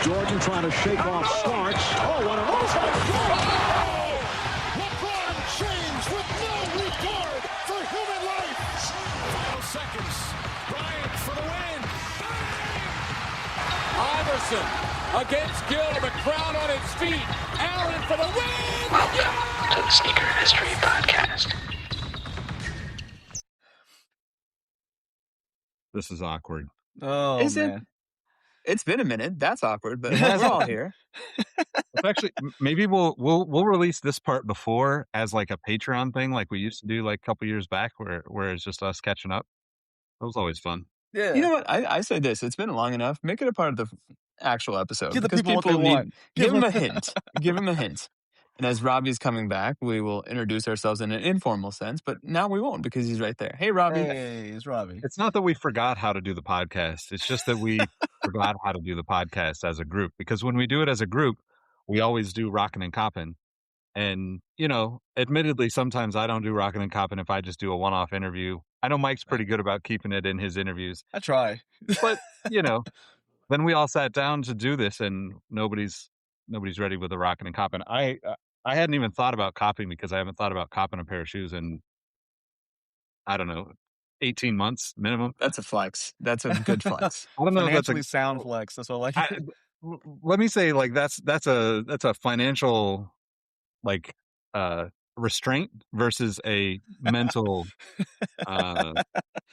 Jordan trying to shake off Starks. Oh, what a move. LeBron James with no regard for human life. Final seconds. Bryant for the win. Iverson against Gill. The crowd on its feet. Allen for the win. Welcome to the Sneaker History Podcast. This is awkward. Oh, Is man. it? It's been a minute. That's awkward, but we're all here. It's actually maybe we'll release this part before as like a Patreon thing, like we used to do like a couple years back, where it's just us catching up. That was always fun. Yeah. You know what? I say this. It's been long enough. Make it a part of the actual episode. Give the because people what they want. Give them a hint. Give them a hint. And as Robbie's coming back, we will introduce ourselves in an informal sense, but now we won't because he's right there. Hey, Robbie. Hey, it's Robbie. It's not that we forgot how to do the podcast. It's just that we forgot how to do the podcast as a group, because when we do it as a group, we always do Rockin and Coppin. And, you know, admittedly, sometimes I don't do Rockin and Coppin if I just do a one-off interview. I know Mike's pretty good about keeping it in his interviews. I try. But, you know, then we all sat down to do this and nobody's ready with the Rockin and Coppin. I hadn't even thought about copying because I haven't thought about copping a pair of shoes in, I don't know, 18 months minimum. That's a flex. That's a good flex. I don't know if that's Financially sound flex. That's all I like. let me say, like, that's a financial, like, restraint versus a mental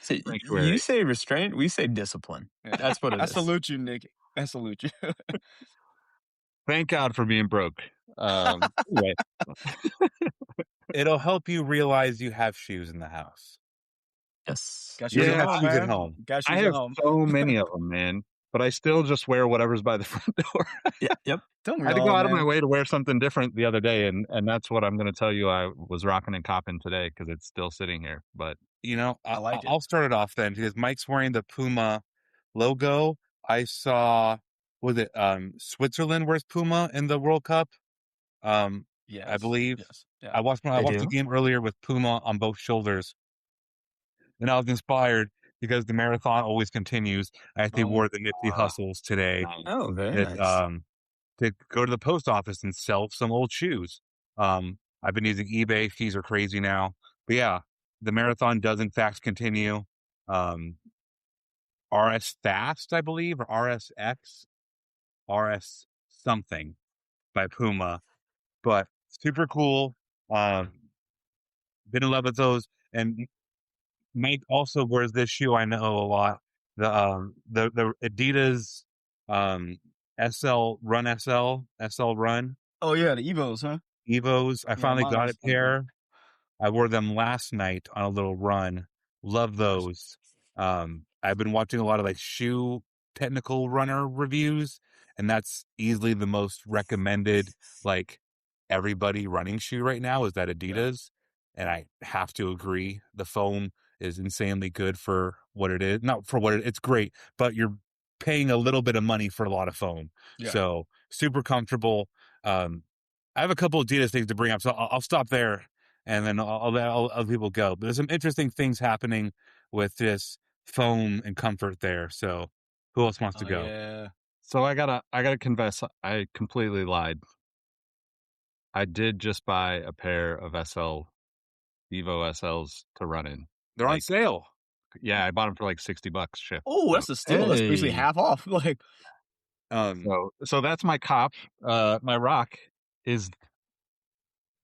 See, sanctuary. you say restraint, we say discipline. That's what it I is. salute you, Nick. I salute you. Thank God for being broke. Anyway. It'll help you realize you have shoes in the house. Yes. Got You shoes don't at have home, shoes at man. home. Got shoes I at have home. so many of them, man. But I still just wear whatever's by the front door. Yep. Don't we I had to all, go out of man? my way to wear something different the other day, and that's what I'm going to tell you. I was rocking and copping today because it's still sitting here. But You know, I like it. I'll start it off then because Mike's wearing the Puma logo. I saw, was it Switzerland wears Puma in the World Cup? Yes. I believe. Yes. Yeah. I watched They the do? game earlier with Puma on both shoulders, and I was inspired because the marathon always continues. I actually wore the Nipsey Hussles today. Oh, very It, nice. to go to the post office and sell some old shoes. I've been using eBay. Fees are crazy now. But yeah, the marathon does in fact continue. RS Fast, I believe, or RSX, RS something by Puma. But super cool. Been in love with those. And Mike also wears this shoe I know a lot. The Adidas SL Run Oh, yeah. The Evos, huh? Evos. I Yeah, finally mine got was a pair. I wore them last night on a little run. Love those. I've been watching a lot of like shoe technical runner reviews, and that's easily the most recommended, like, everybody running shoe right now is that Adidas. And I have to agree. The foam is insanely good for what it is. Not for what it's great, but you're paying a little bit of money for a lot of foam. Yeah. So super comfortable. I have a couple of Adidas things to bring up, so I'll stop there and then I'll let other people go. But there's some interesting things happening with this foam and comfort there. So who else wants to go? Yeah. So I gotta confess, I completely lied. I did just buy a pair of SL Evo SLs to run in. They're on Like, sale. Yeah, I bought them for like $60 shipped. Oh, that's a steal. That's basically Hey. half off. Like, So that's my cop. My rock is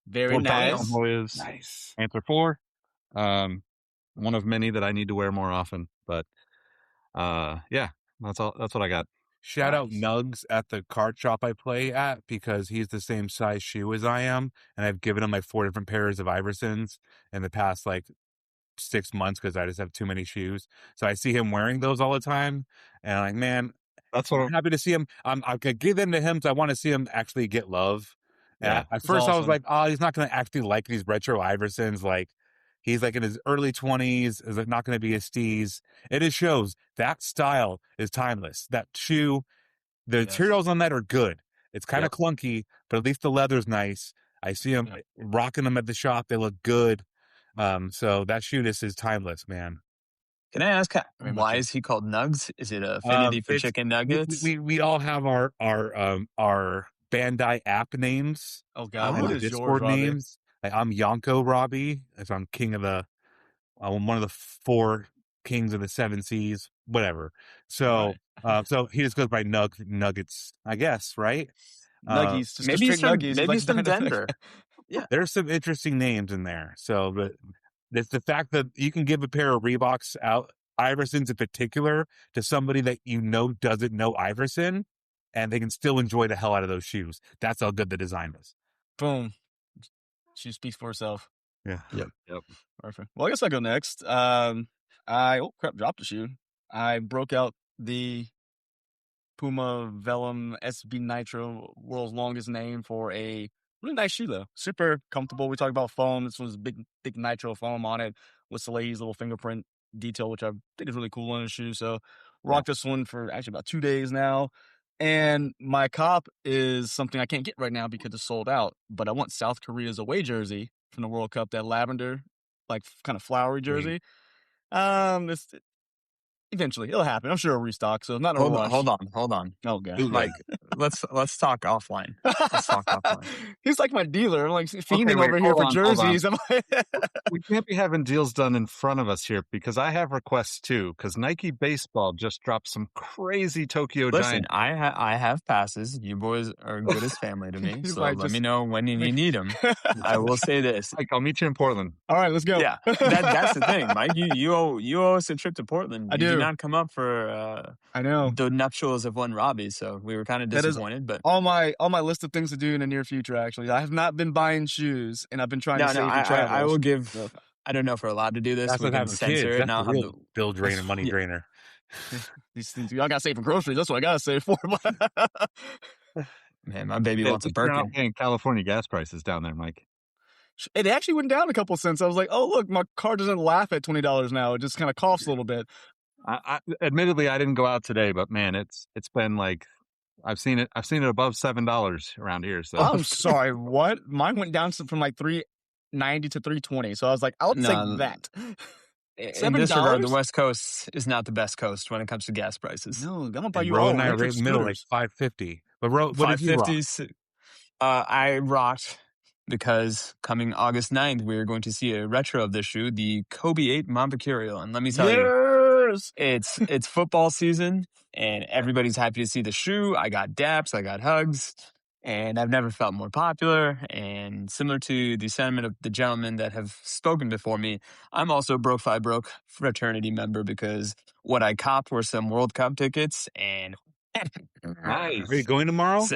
very for nice. is Nice. Answer 4. One of many that I need to wear more often. But yeah, that's all. That's what I got. Shout out Nice. Nugs at the card shop I play at because he's the same size shoe as I am. And I've given him like 4 different pairs of Iversons in the past like 6 months because I just have too many shoes. So I see him wearing those all the time. And I'm like, man, That's what I'm happy to see him. I could give them to him because I want to see him actually get love. And Yeah, at it's first I was awesome. like, oh, he's not going to actually like these retro Iversons. Like, he's like in his early 20s. Is not going to be a steez. It just shows that style is timeless. That shoe, the Yes. materials on that are good. It's kind of Yep. clunky, but at least the leather's nice. I see him Yep. rocking them at the shop. They look good. So that shoe just is timeless, man. Can I ask Very much why so. is he called Nugs? Is it affinity for It's chicken nuggets? we all have our Bandai app names Oh God, and what the is yours, Discord Robbie? names. Like, I'm Yonko Robbie, if I'm king of the I'm one of the 4 kings of the 7 seas, whatever. So so he just goes by Nuggets, I guess, right? Nuggies, just Maybe straight Nuggies. He maybe likes he's from dynamic. Denver. Yeah. There's some interesting names in there. So, but it's the fact that you can give a pair of Reeboks out, Iversons in particular, to somebody that you know doesn't know Iverson, and they can still enjoy the hell out of those shoes. That's how good the design is. Boom. She speaks for herself. Yeah. Yep. Perfect. Well, I guess I go next. Dropped the shoe. I broke out the Puma Vellum SB Nitro, world's longest name, for a really nice shoe though. Super comfortable. We talked about foam. This one's big nitro foam on it with Soleil's little fingerprint detail, which I think is really cool on the shoe. So rocked this one for actually about 2 days now. And my cop is something I can't get right now because it's sold out. But I want South Korea's away jersey from the World Cup, that lavender, like kind of flowery jersey. Eventually it'll happen. I'm sure it'll restock. So not a rush. Hold on. Oh God. Mike, let's talk offline. Let's talk offline. He's like my dealer. I'm like fiending wait, over here hold for on, hold on. jerseys. I'm like, We can't be having deals done in front of us here because I have requests too. Because Nike Baseball just dropped some crazy Tokyo Listen, Giant. I have passes. You boys are good as family to me. He's So like, let just- me know when you need them. I will say this. Like, I'll meet you in Portland. all right, let's go. Yeah, that's the thing, Mike. You owe us a trip to Portland. I You did do. not come up for I know. the nuptials of one Robbie, so we were kind of That is disappointed. But on my list of things to do in the near future. Actually, I have not been buying shoes, and I've been trying to save for travel. I will give. I don't know if we're allowed to do this. That's We what can happens censor kids. it. That's Now the real bill drainer, money yeah. drainer. These things, y'all got to save for groceries. That's what I got to save for. Man, my baby wants a You're not Birkin. paying California gas prices down there, Mike. It actually went down a couple cents. I was like, oh look, my car doesn't laugh at $20 now. It just kind of coughs a little bit. Admittedly, I didn't go out today, but man, it's been like I've seen it above $7 around here. So I'm sorry, what? Mine went down from like $3.90 to $3.20. So I was like, I'll take that. In this regard, the $7? West Coast is not the best coast when it comes to gas prices. No, I'm gonna buy And you Ro all and I are electric right in the middle, like scooters. $5.50. But Ro, what did you rock? 550s. I rocked because coming August 9th, we're going to see a retro of this shoe, the Kobe 8 Montpecorial. And let me tell you, Yes. it's football season and everybody's happy to see the shoe. I got daps, I got hugs, and I've never felt more popular. And similar to the sentiment of the gentlemen that have spoken before me, I'm also a Broke Fi Broke fraternity member because what I copped were some World Cup tickets. And nice. Are you going tomorrow? So,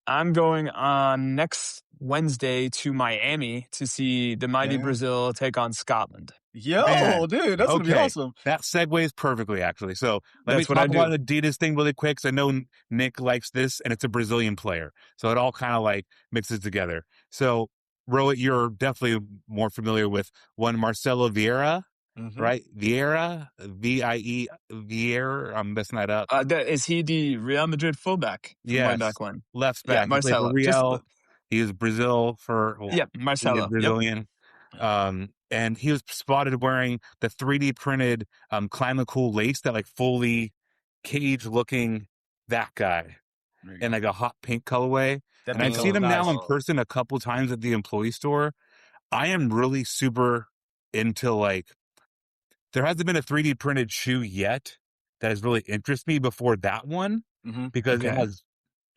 I'm going on next Wednesday to Miami to see the mighty Yeah. Brazil take on Scotland. Yo, Man, dude, that's gonna be okay. awesome. That segues perfectly, actually. So let That's me what I talk do. about the Adidas thing really quick. 'Cause I know Nick likes this, and it's a Brazilian player, so it all kind of like mixes together. So, Rohit, you're definitely more familiar with one Marcelo Vieira, right? Vieira, VIE Vieira. I'm messing that up. Is he the Real Madrid fullback? From way Yes. back when. Left Yeah, back. He played for Marcelo. Real. He was Brazil for Yeah, Marcelo. Yep. Brazilian. And he was spotted wearing the 3D printed Climate Cool lace, that like fully cage looking, that guy, in like a hot pink colorway. And I've seen him now in person a couple times at the employee store. I am really super into, like, there hasn't been a 3D printed shoe yet that has really interested me before that one, because it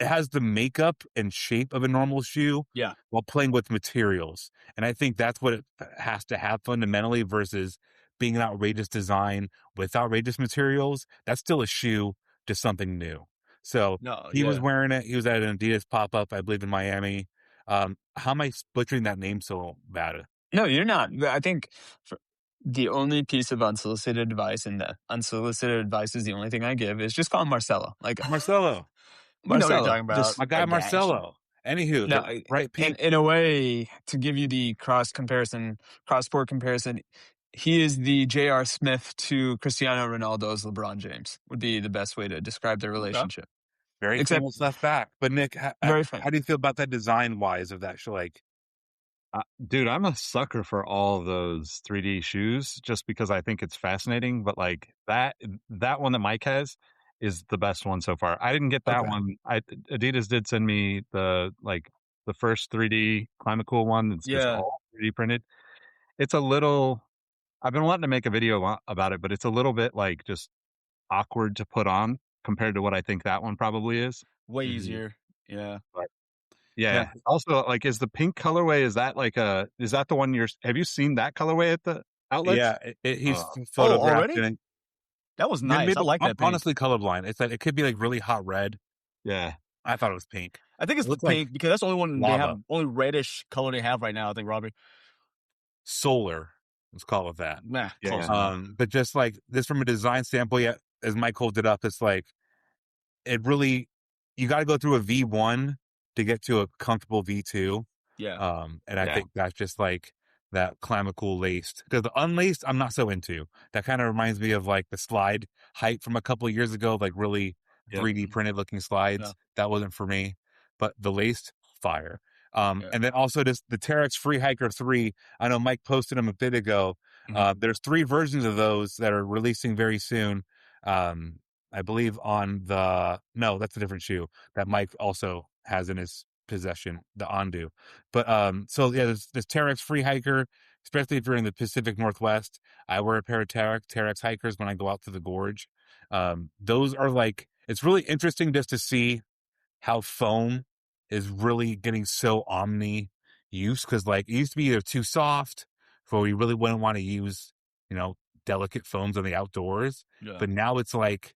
has the makeup and shape of a normal shoe, while playing with materials. And I think that's what it has to have fundamentally, versus being an outrageous design with outrageous materials. That's still a shoe, just something new. So he was wearing it. He was at an Adidas pop-up, I believe, in Miami. How am I butchering that name so bad? No, you're not. I think the only piece of unsolicited advice, and the unsolicited advice is the only thing I give, is just call him Marcelo. Like Marcelo. We know what you're talking about. Just My guy Marcelo. Anywho, no, right? In a way, to give you the cross-sport comparison, he is the J.R. Smith to Cristiano Ronaldo's LeBron James, would be the best way to describe their relationship. Very famous left back. But Nick, how do you feel about that design-wise of that shoe? Like, Dude, I'm a sucker for all of those 3D shoes just because I think it's fascinating. But like that one that Mike has is the best one so far. I didn't get that Okay. one. Adidas did send me the first 3D Climate Cool one. It's just Yeah. all 3D printed. It's a little. I've been wanting to make a video about it, but it's a little bit like just awkward to put on compared to what I think that one probably is. Way Mhm. easier. Yeah. But yeah. Yeah. Also, like, is the pink colorway, is that the one have you seen that colorway at the outlets? Yeah, he's Oh. photographed already? it. That was Maybe nice. I like I'm that pink. honestly colorblind. It's like it could be like really hot red. Yeah. I thought it was pink. I think it's It the looks like pink because that's the only one they have, lava. only reddish color they have right now. I think, Robbie. Solar. Let's call it that. Nah, Yeah. close enough. But just like this from a design standpoint, yeah, as Mike holds it up, it's like it really you got to go through a V1 to get to a comfortable V2. Yeah. And I Yeah. think that's just like that Clamicool laced, because the unlaced I'm not so into. That kind of reminds me of like the slide hype from a couple of years ago, like really Yep. 3D printed looking slides. Yeah. That wasn't for me, but the laced fire. Yeah. And then also just the Terex Free Hiker 3. I know Mike posted them a bit ago. There's 3 versions of those that are releasing very soon. I believe no, that's a different shoe that Mike also has in his possession, the Ondu. But so yeah, there's this Terex Free Hiker, especially if you're in the Pacific Northwest. I wear a pair of Terex hikers when I go out to the gorge. Those are like, it's really interesting just to see how foam is really getting so omni use, because like it used to be either too soft for you really wouldn't want to use, delicate foams on the outdoors. Yeah. But now it's like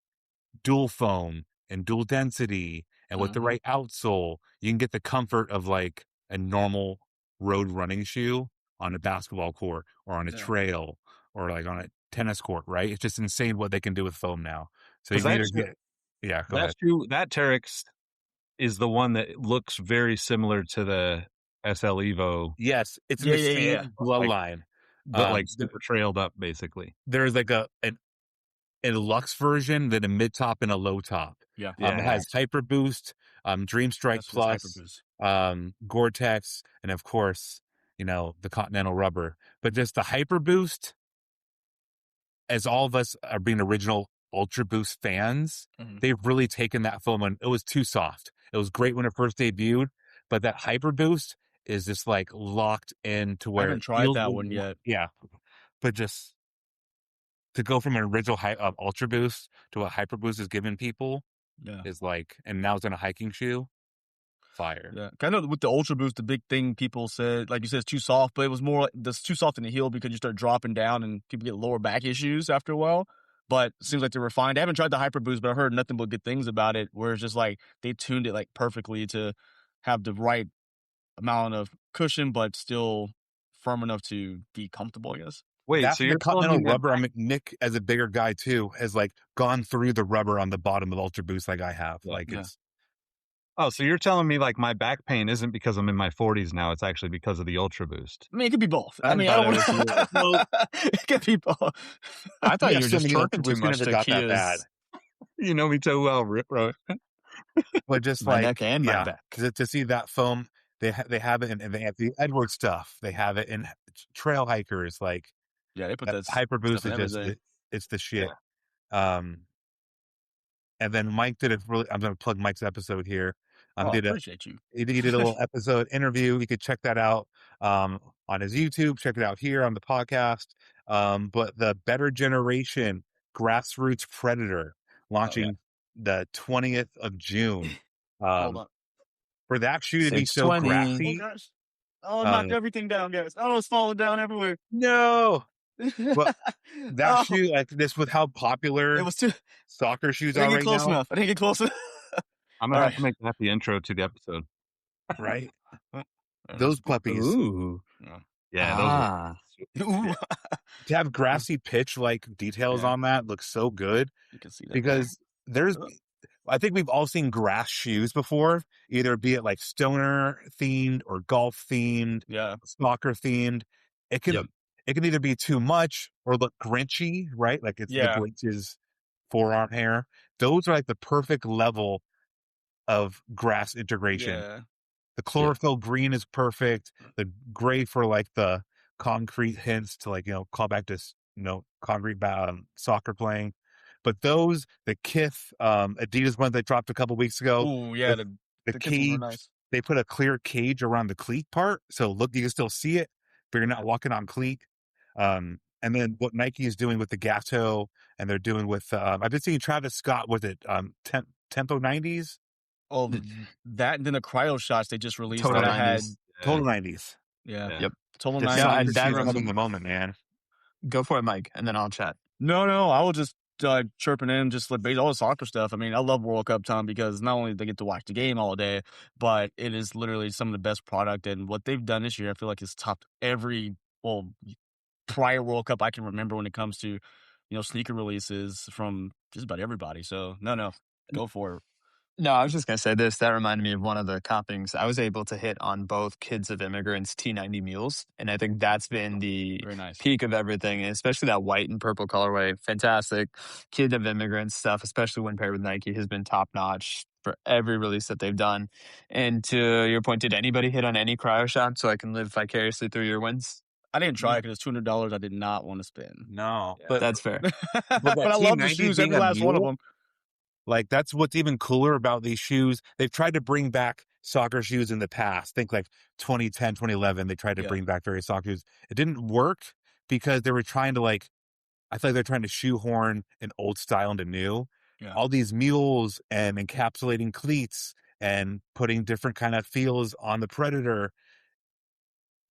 dual foam and dual density, and with the right outsole, you can get the comfort of like a normal road running shoe on a basketball court or on a trail or like on a tennis court, right? It's just insane what they can do with foam now. So you can either get, go ahead. That Terex is the one that looks very similar to the SL Evo, Yes, it's in the same bloodline, but like super trailed up, basically. There's like a luxe version, then a mid top and a low top. Yeah. It has Hyper Boost, Dream Strike That's what's Plus, Hyperboost. Gore-Tex, and of course, the Continental Rubber. But just the Hyper Boost, as all of us are being original Ultra Boost fans, they've really taken that foam and it was too soft. It was great when it first debuted, but that Hyper Boost is just like locked into where I haven't tried that one yet. Yeah, but just to go from an original Ultra Boost to what Hyper Boost is giving people is like, and now it's in a hiking shoe, fire. Yeah, kind of with the Ultra Boost, the big thing people said, like you said, it's too soft, but it was more like it's too soft in the heel because you start dropping down and people get lower back issues after a while. But it seems like they're refined. I haven't tried the Hyper Boost, but I heard nothing but good things about it. Where it's just like they tuned it like perfectly to have the right amount of cushion, but still firm enough to be comfortable, I guess. Wait, so you're the Continental telling me Rubber? I mean, Nick, as a bigger guy too, has like gone through the rubber on the bottom of Ultra Boost like I have. It's. Oh, so you're telling me like my back pain isn't because I'm in my 40s now, it's actually because of the Ultra Boost. I mean, it could be both. I mean, I don't want it could be both. I thought you were just turping too much to got that bad. Kia's. You know me too well, Rohit. But just My like neck and my back. because to see that foam, they have it in the Edward stuff. They have it in trail hikers. Like they put that Hyper Boost is just it's the shit. And then Mike did I'm going to plug Mike's episode here. I appreciate you. He did a little episode interview. You could check that out on his YouTube. Check it out here on the podcast. But the Better Generation Grassroots Predator launching the 20th of June. Hold on. For that shoe to be so 620. grassy. Oh, gosh. Oh, it knocked everything down, guys. Oh, it's falling down everywhere. No. But that shoe, like this, with how popular It was too soccer shoes I are didn't right get close now, enough. I didn't get close enough. I'm gonna have to make that the intro to the episode. right? Those puppies. Ooh. Yeah, Ooh. To have grassy pitch like details on that looks so good, You can see that because I think we've all seen grass shoes before, either be it like stoner themed or golf themed, soccer themed. It can either be too much or look Grinchy, right? Like it's the Grinch's forearm hair. Those are like the perfect level of grass integration. The chlorophyll green is perfect. The gray for like the concrete hints to like, call back to, concrete soccer playing. But those, the Kith Adidas ones they dropped a couple weeks ago. Oh yeah, the Kith ones were cage, nice. they put a clear cage around the cleat part. So look, you can still see it, but you're not walking on cleat. And then what Nike is doing with the Gatto and they're doing with, I've been seeing Travis Scott, was it Tempo 90s? Oh, that and then the cryo shots they just released Total that I had. 90s. Total 90s. Yeah. Yep. Total The 90s. soccer and that shoes reminds having me- the moment, man. Go for it, Mike, and then I'll chat. No, I will just chirping in just like all the soccer stuff. I mean, I love World Cup time because not only do they get to watch the game all day, but it is literally some of the best product. And what they've done this year, I feel like it's topped every prior World Cup I can remember when it comes to sneaker releases from just about everybody. So no, go for it. No, I was just going to say this. That reminded me of one of the coppings. I was able to hit on both Kids of Immigrants T90 mules, and I think that's been the Very nice. peak of everything, and especially that white and purple colorway. Fantastic. Kid of Immigrants stuff, especially when paired with Nike, has been top-notch for every release that they've done. And to your point, did anybody hit on any cryo shot so I can live vicariously through your wins? I didn't try it because it's $200 I did not want to spend. No, Yeah. but That's fair. But I love the T90 shoes, being every a last one of mule, them. like that's what's even cooler about these shoes. They've tried to bring back soccer shoes in the past. Think like 2010, 2011, they tried to bring back various soccer shoes. It didn't work because they were trying to I feel like they're trying to shoehorn an old style into new. Yeah. All these mules and encapsulating cleats and putting different kind of feels on the Predator.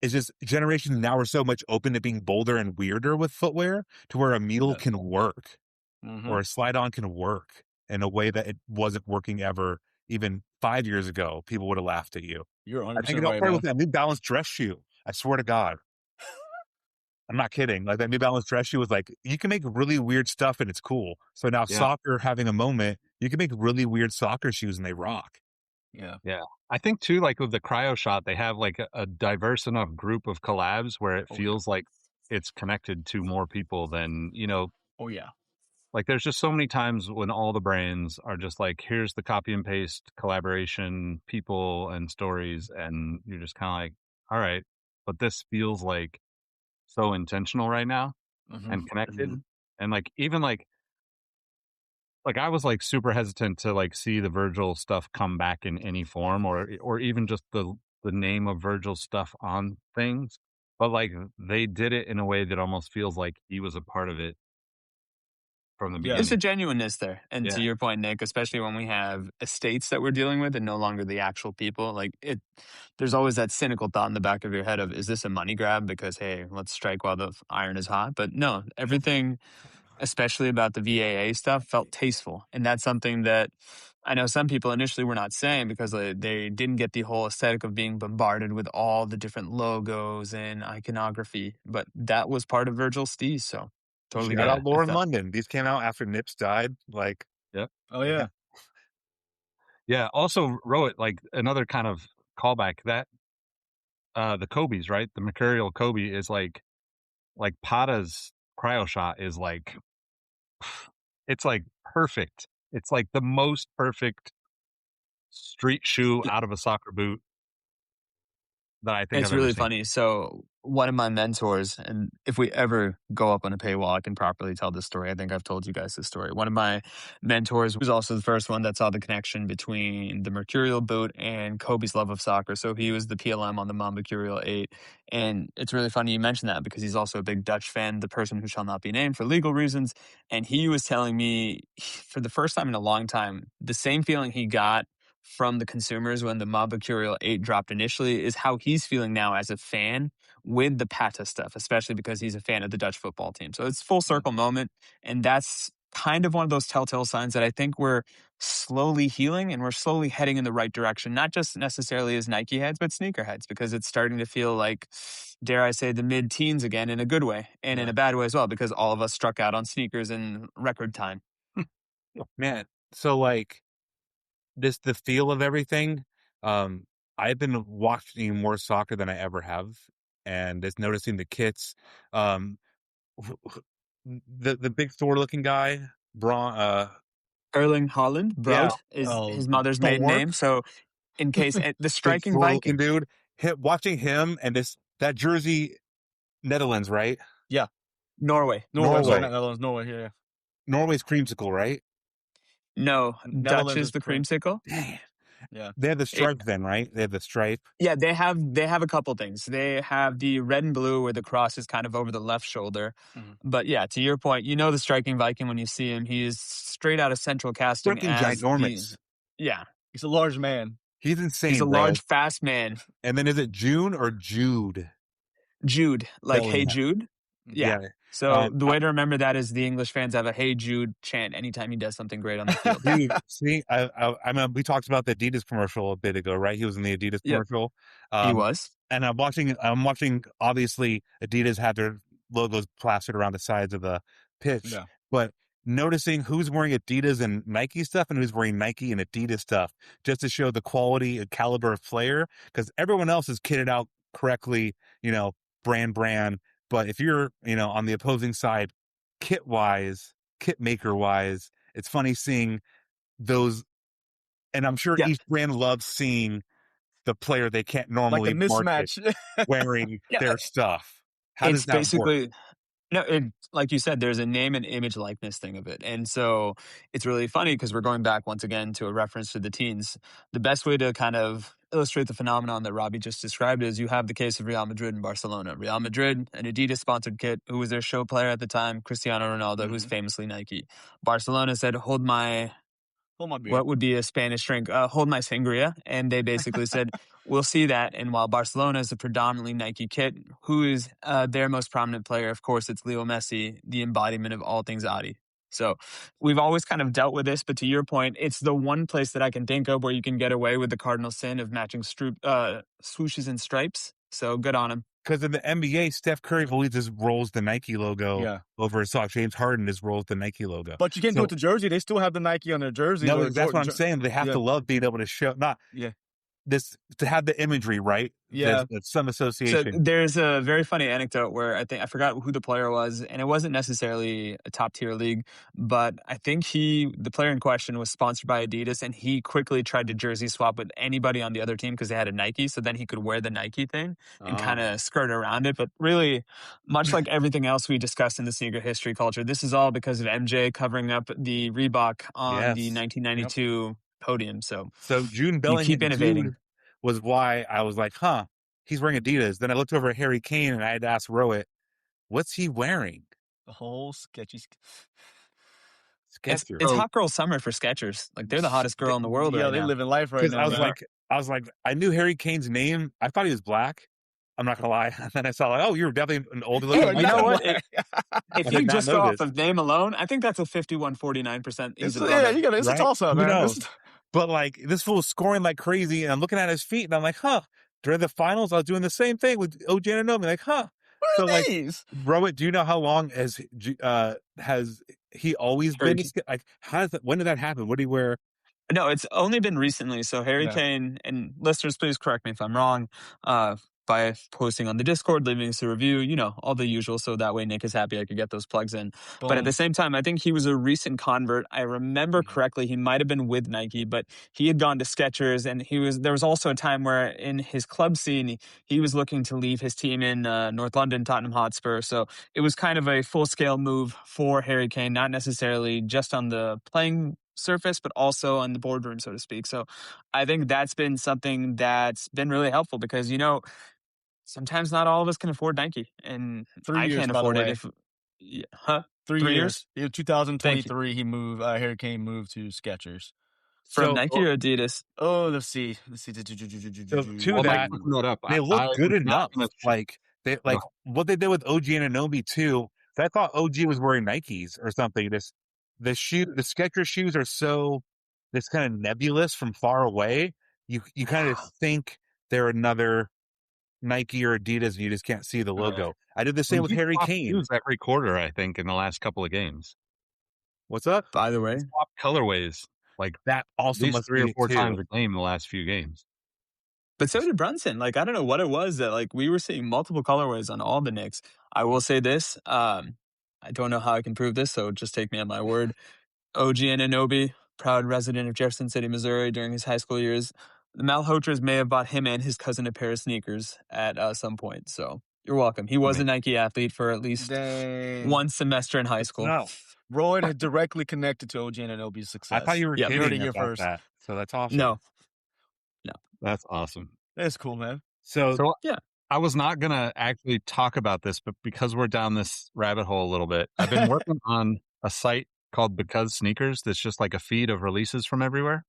It's just generations now are so much open to being bolder and weirder with footwear to where a mule can work or a slide on can work in a way that it wasn't working ever. Even 5 years ago, people would have laughed at you. You're 100% I think right, about man. with that New Balance dress shoe. I swear to God. I'm not kidding. Like that New Balance dress shoe was like, you can make really weird stuff and it's cool. So now soccer having a moment, you can make really weird soccer shoes and they rock. Yeah. I think too, like with the cryo shot, they have like a diverse enough group of collabs where it feels like it's connected to more people than, Oh, yeah. like there's just so many times when all the brands are just like, here's the copy and paste collaboration, people and stories. And you're just kind of like, all right, but this feels like so intentional right now and connected. And like, even like I was like super hesitant to like see the Virgil stuff come back in any form or even just the name of Virgil stuff on things. But like they did it in a way that almost feels like he was a part of it from the beginning. There's a genuineness there. And to your point, Nick, especially when we have estates that we're dealing with and no longer the actual people, like there's always that cynical thought in the back of your head of, is this a money grab? Because, hey, let's strike while the iron is hot. But no, everything, especially about the VAA stuff, felt tasteful. And that's something that I know some people initially were not saying because they didn't get the whole aesthetic of being bombarded with all the different logos and iconography. But that was part of Virgil's steez, so totally Shout get out it. Lauren London. These came out after Nips died. Like, yep. Oh, yeah. Yeah. Also, Rohit, like another kind of callback that the Kobe's, right? The Mercurial Kobe is like Pata's cryo shot is like, it's like perfect. It's like the most perfect street shoe out of a soccer boot that I think It's I've really ever seen. funny. So one of my mentors, and if we ever go up on a paywall, I can properly tell this story. I think I've told you guys this story. One of my mentors was also the first one that saw the connection between the Mercurial boot and Kobe's love of soccer. So he was the PLM on the Mercurial 8. And it's really funny you mentioned that because he's also a big Dutch fan, the person who shall not be named for legal reasons. And he was telling me for the first time in a long time, the same feeling he got from the consumers when the Mercurial 8 dropped initially is how he's feeling now as a fan with the Pata stuff, especially because he's a fan of the Dutch football team. So it's full circle moment. And that's kind of one of those telltale signs that I think we're slowly healing and we're slowly heading in the right direction, not just necessarily as Nike heads, but sneaker heads, because it's starting to feel like, dare I say, the mid-teens again in a good way and in a bad way as well, because all of us struck out on sneakers in record time. man, so like the feel of everything. I've been watching more soccer than I ever have, and just noticing the kits. The big Thor looking guy, Braun. Erling Haaland, Brout, is Yeah. his mother's Don't maiden work. name. So in case the Big striking short looking Viking. dude. Watching him and that jersey, Netherlands, right? Yeah. Norway. Norway. I'm sorry, Norway. not Netherlands. Norway. Yeah. Norway's creamsicle, right? No, Dutch Netherlands is is the cream. creamsicle. Dang. Yeah. They have the stripe then, right? They have the stripe. Yeah, they have a couple things. They have the red and blue where the cross is kind of over the left shoulder. Mhm. But yeah, to your point, you know the striking Viking when you see him. He is straight out of Central Casting Freaking as ginormous. yeah. He's a large man. He's insane, He's a bro. large, fast man. And then is it June or Jude? Jude, like Bellingham. Hey Jude. Yeah. Yeah. So the way to remember that is the English fans have a Hey Jude chant anytime he does something great on the field. Dude, see, I mean, we talked about the Adidas commercial a bit ago, right? He was in the Adidas Yep. commercial. He was. And I'm watching, obviously, Adidas had their logos plastered around the sides of the pitch. Yeah. But noticing who's wearing Adidas and Nike stuff and who's wearing Nike and Adidas stuff, just to show the quality and caliber of player, because everyone else is kitted out correctly, brand. But if you're, on the opposing side, kit maker wise, it's funny seeing those. And I'm sure each brand loves seeing the player they can't normally like a market mismatch. wearing their stuff. How It's does that work? basically no, like you said, there's a name and image likeness thing of it. And so it's really funny because we're going back once again to a reference to the teens. The best way to kind of illustrate the phenomenon that Robbie just described is you have the case of Real Madrid and Barcelona. Real Madrid, an Adidas sponsored kit. Who was their show player at the time? Cristiano Ronaldo, who's famously Nike. Barcelona said, hold my beer. what would be a Spanish drink? Hold my sangria. And they basically said, we'll see that. And while Barcelona is a predominantly Nike kit, who is their most prominent player? Of course, it's Leo Messi, the embodiment of all things Adi. So we've always kind of dealt with this. But to your point, it's the one place that I can think of where you can get away with the cardinal sin of matching swooshes and stripes. So good on him. Because in the NBA, Steph Curry always just rolls the Nike logo over his sock. James Harden just rolls the Nike logo. But you can't do it to jersey. They still have the Nike on their jersey. No, that's what I'm saying. They have to love being able to show, this, to have the imagery, right? Yeah. There's some association. So there's a very funny anecdote where I forgot who the player was, and it wasn't necessarily a top tier league, but I think the player in question was sponsored by Adidas, and he quickly tried to jersey swap with anybody on the other team because they had a Nike, so then he could wear the Nike thing and kind of skirt around it. But really, much like everything else we discussed in the sneaker history culture, this is all because of MJ covering up the Reebok on the 1992 podium. So June Bellingham keep innovating. Was why I was like, he's wearing Adidas. Then I looked over at Harry Kane and I had to ask Rohit, what's he wearing? The whole Skechers. It's hot girl summer for Skechers. Like they're the hottest girl in the world right now. Yeah, they're living life right now. I was like, I knew Harry Kane's name. I thought he was black. I'm not gonna lie. And then I saw you're definitely an older looking. You know what? If you just go off of name alone, I think that's a 51-49%. It's a toss up, man. But this fool's scoring like crazy, and I'm looking at his feet, and I'm like, During the finals, I was doing the same thing with OG Anunoby. Like, What so are these? Rohit, do you know how long has he always been? When did that happen? What did he wear? No, it's only been recently. So Harry Kane, and listeners, please correct me if I'm wrong. By posting on the Discord, leaving us a review, all the usual. So that way Nick is happy I could get those plugs in. Boom. But at the same time, I think he was a recent convert. I remember correctly, he might have been with Nike, but he had gone to Skechers, and there was also a time where in his club scene, he was looking to leave his team in North London, Tottenham Hotspur. So it was kind of a full-scale move for Harry Kane, not necessarily just on the playing surface, but also on the boardroom, so to speak. So I think that's been something that's been really helpful because, sometimes not all of us can afford Nike, and 3 years, I can't afford it. 3 years. 2023, he moved. Harry Kane moved to Skechers from Nike or Adidas. Oh, let's see. To that, they look good enough. What they did with OG Anunoby too. I thought OG was wearing Nikes or something. The Skechers shoes are so this kind of nebulous from far away. You kind of think they're another Nike or Adidas, and you just can't see the logo. I did the same with Harry Kane. Every quarter, I think, in the last couple of games. What's up? By the way, swap colorways like that. Also, must 3 or 4 times a game in the last few games. But so did Brunson. I don't know what it was that we were seeing multiple colorways on all the Knicks. I will say this. I don't know how I can prove this, so just take me at my word. OG Anunoby, proud resident of Jefferson City, Missouri during his high school years. the Malhotras may have bought him and his cousin a pair of sneakers at some point. So you're welcome. He was a Nike athlete for at least one semester in high school. No. Rohit had directly connected to OG and Anunoby's success. I thought you were Yep. You heard it kidding here about first. that. So that's awesome. No. That's awesome. That's cool, man. So yeah. I was not going to actually talk about this, but because we're down this rabbit hole a little bit, I've been working on a site called Because Sneakers that's just like a feed of releases from everywhere.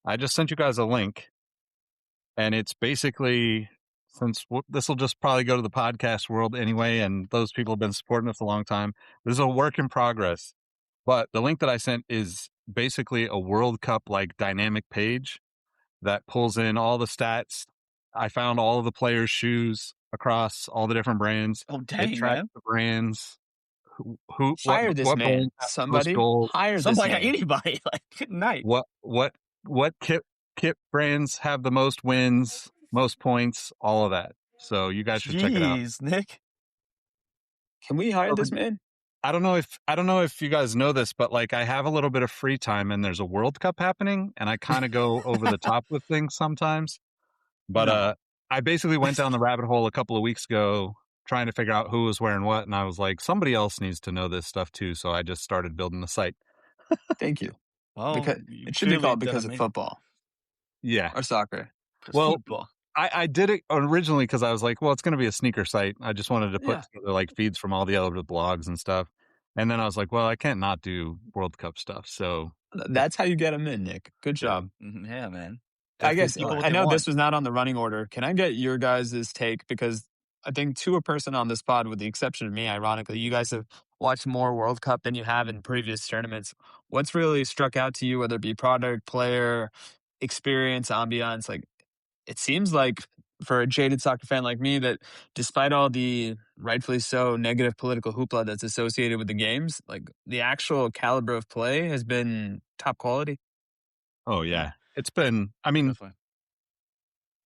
I just sent you guys a link, and it's basically, since this will just probably go to the podcast world anyway, and those people have been supporting us a long time, this is a work in progress. But the link that I sent is basically a World Cup like dynamic page that pulls in all the stats. I found all of the players' shoes across all the different brands. Oh, dang, it tracks man. the brands. Hire this man. brand has Somebody most goals, hire Somebody, this man. anybody. Like, good night. what kit brands have the most wins, most points, all of that. So you guys should check it out. Jeez, Nick. Can we hire this man? I don't know if you guys know this, but like I have a little bit of free time and there's a World Cup happening and I kind of go over the top with things sometimes. But I basically went down the rabbit hole a couple of weeks ago trying to figure out who was wearing what, and I was like, somebody else needs to know this stuff too, so I just started building the site. Thank you. Well, Because it should be called Because of Football. Yeah. Or soccer. Well, football. I did it originally because I was like, well, it's going to be a sneaker site. I just wanted to put together like feeds from all the other blogs and stuff. And then I was like, well, I can't not do World Cup stuff. So that's how you get them in, Nick. Good job. Yeah, man. I guess I know this was not on the running order. Can I get your guys' take? Because I think to a person on this pod, with the exception of me, ironically, you guys have watched more World Cup than you have in previous tournaments. What's really struck out to you, whether it be product, player, experience, ambiance? Like, it seems like for a jaded soccer fan like me that despite all the rightfully so negative political hoopla that's associated with the games, like the actual caliber of play has been top quality. Oh, yeah. It's been, I mean, Definitely.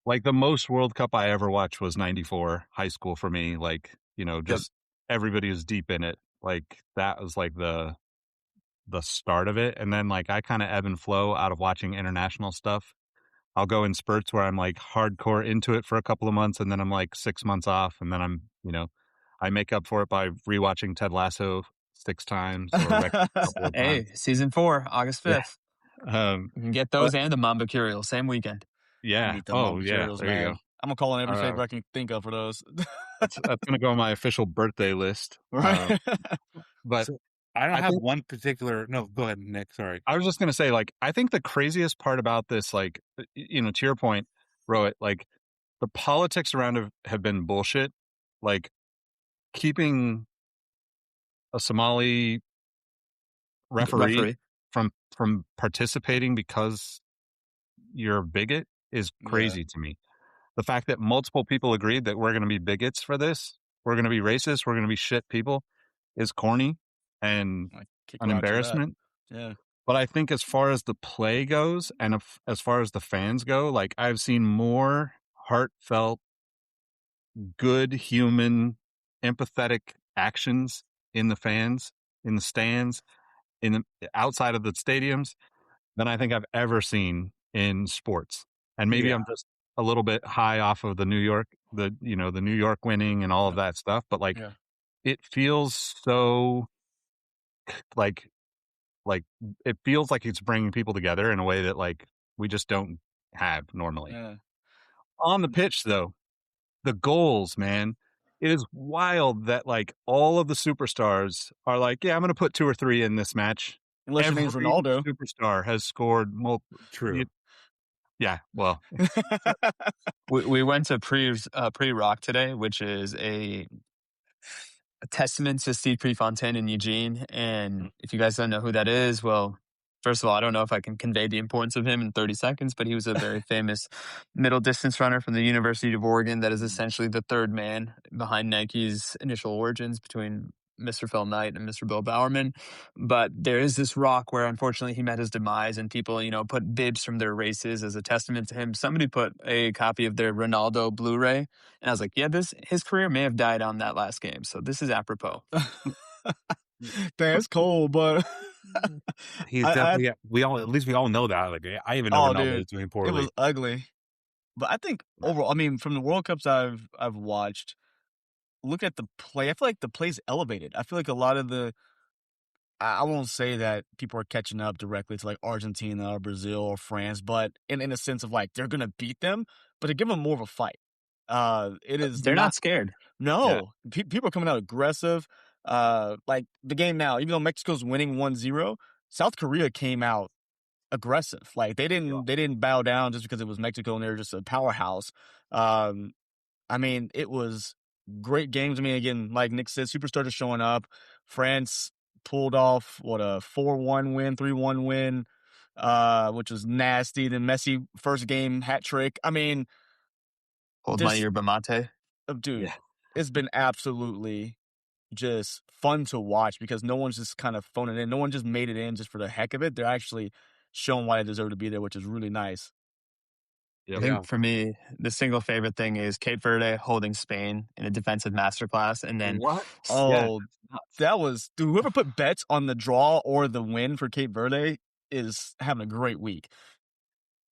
like the most World Cup I ever watched was 94 high school for me. Like, you know, just everybody was deep in it. Like that was like the start of it. And then like I kind of ebb and flow out of watching international stuff. I'll go in spurts where I'm like hardcore into it for a couple of months and then I'm like 6 months off. And then I'm, you know, I make up for it by rewatching Ted Lasso 6 times. Or a couple of Hey, times. season 4, August 5th. Yeah. You can get those and the Mamba Curial same weekend. Yeah. Oh, yeah. There you go. I'm going to call on every favor I can think of for those. That's going to go on my official birthday list. Right. But so I don't have one particular. No, go ahead, Nick. Sorry. I was just going to say, like, I think the craziest part about this, like, you know, to your point, Rohit, like, the politics around it have been bullshit. Like, keeping a Somali referee from participating because you're a bigot is crazy to me. The fact that multiple people agreed that we're going to be bigots for this, we're going to be racist, we're going to be shit people, is corny and an embarrassment. Yeah. But I think as far as the play goes and as far as the fans go, like I've seen more heartfelt, good human, empathetic actions in the fans, in the stands, outside of the stadiums than I think I've ever seen in sports. And maybe I'm just a little bit high off of the New York winning and all of that stuff. But like, it feels so like it feels like it's bringing people together in a way that like we just don't have normally. Yeah. On the pitch, though, the goals, man, it is wild that like all of the superstars are like, yeah, I'm going to put 2 or 3 in this match. Unless your name's Ronaldo. Superstar has scored multiple. True. Yeah, well, we went to pre-rock today, which is a testament to Steve Prefontaine in Eugene. And if you guys don't know who that is, well, first of all, I don't know if I can convey the importance of him in 30 seconds, but he was a very famous middle distance runner from the University of Oregon that is essentially the third man behind Nike's initial origins between Mr. Phil Knight and Mr. Bill Bowerman. But there is this rock where unfortunately he met his demise and people, you know, put bibs from their races as a testament to him. Somebody put a copy of their Ronaldo Blu-ray and I was like, yeah, his career may have died on that last game. So this is apropos. That's cold, but He's I definitely at least we all know that. Like I even know oh, Ronaldo is dude, doing it was poorly. ugly. But I think overall, I mean, from the World Cups I've watched, look at the play. I feel like the play's elevated. I feel like a lot of I won't say that people are catching up directly to like Argentina or Brazil or France, but in a sense of like they're gonna beat them, but to give them more of a fight. It is They're not. not scared. Yeah. No, people are coming out aggressive. Like the game now, even though Mexico's winning 1-0, South Korea came out aggressive. Like they didn't bow down just because it was Mexico and they're just a powerhouse. Um, I mean, it was great games. I mean, again, like Nick said, superstars are showing up. France pulled off what a 4-1 win, 3-1 win, which was nasty. Then Messi first game hat trick. I mean, Hold my this yerba mate. dude, Yeah. it's been absolutely just fun to watch because no one's just kind of phoning it in. No one just made it in just for the heck of it. They're actually showing why they deserve to be there, which is really nice. I Yep. Yeah. think for me, the single favorite thing is Cape Verde holding Spain in a defensive masterclass, and then What? Yeah. Oh, That's nuts. that was dude, whoever put bets on the draw or the win for Cape Verde is having a great week.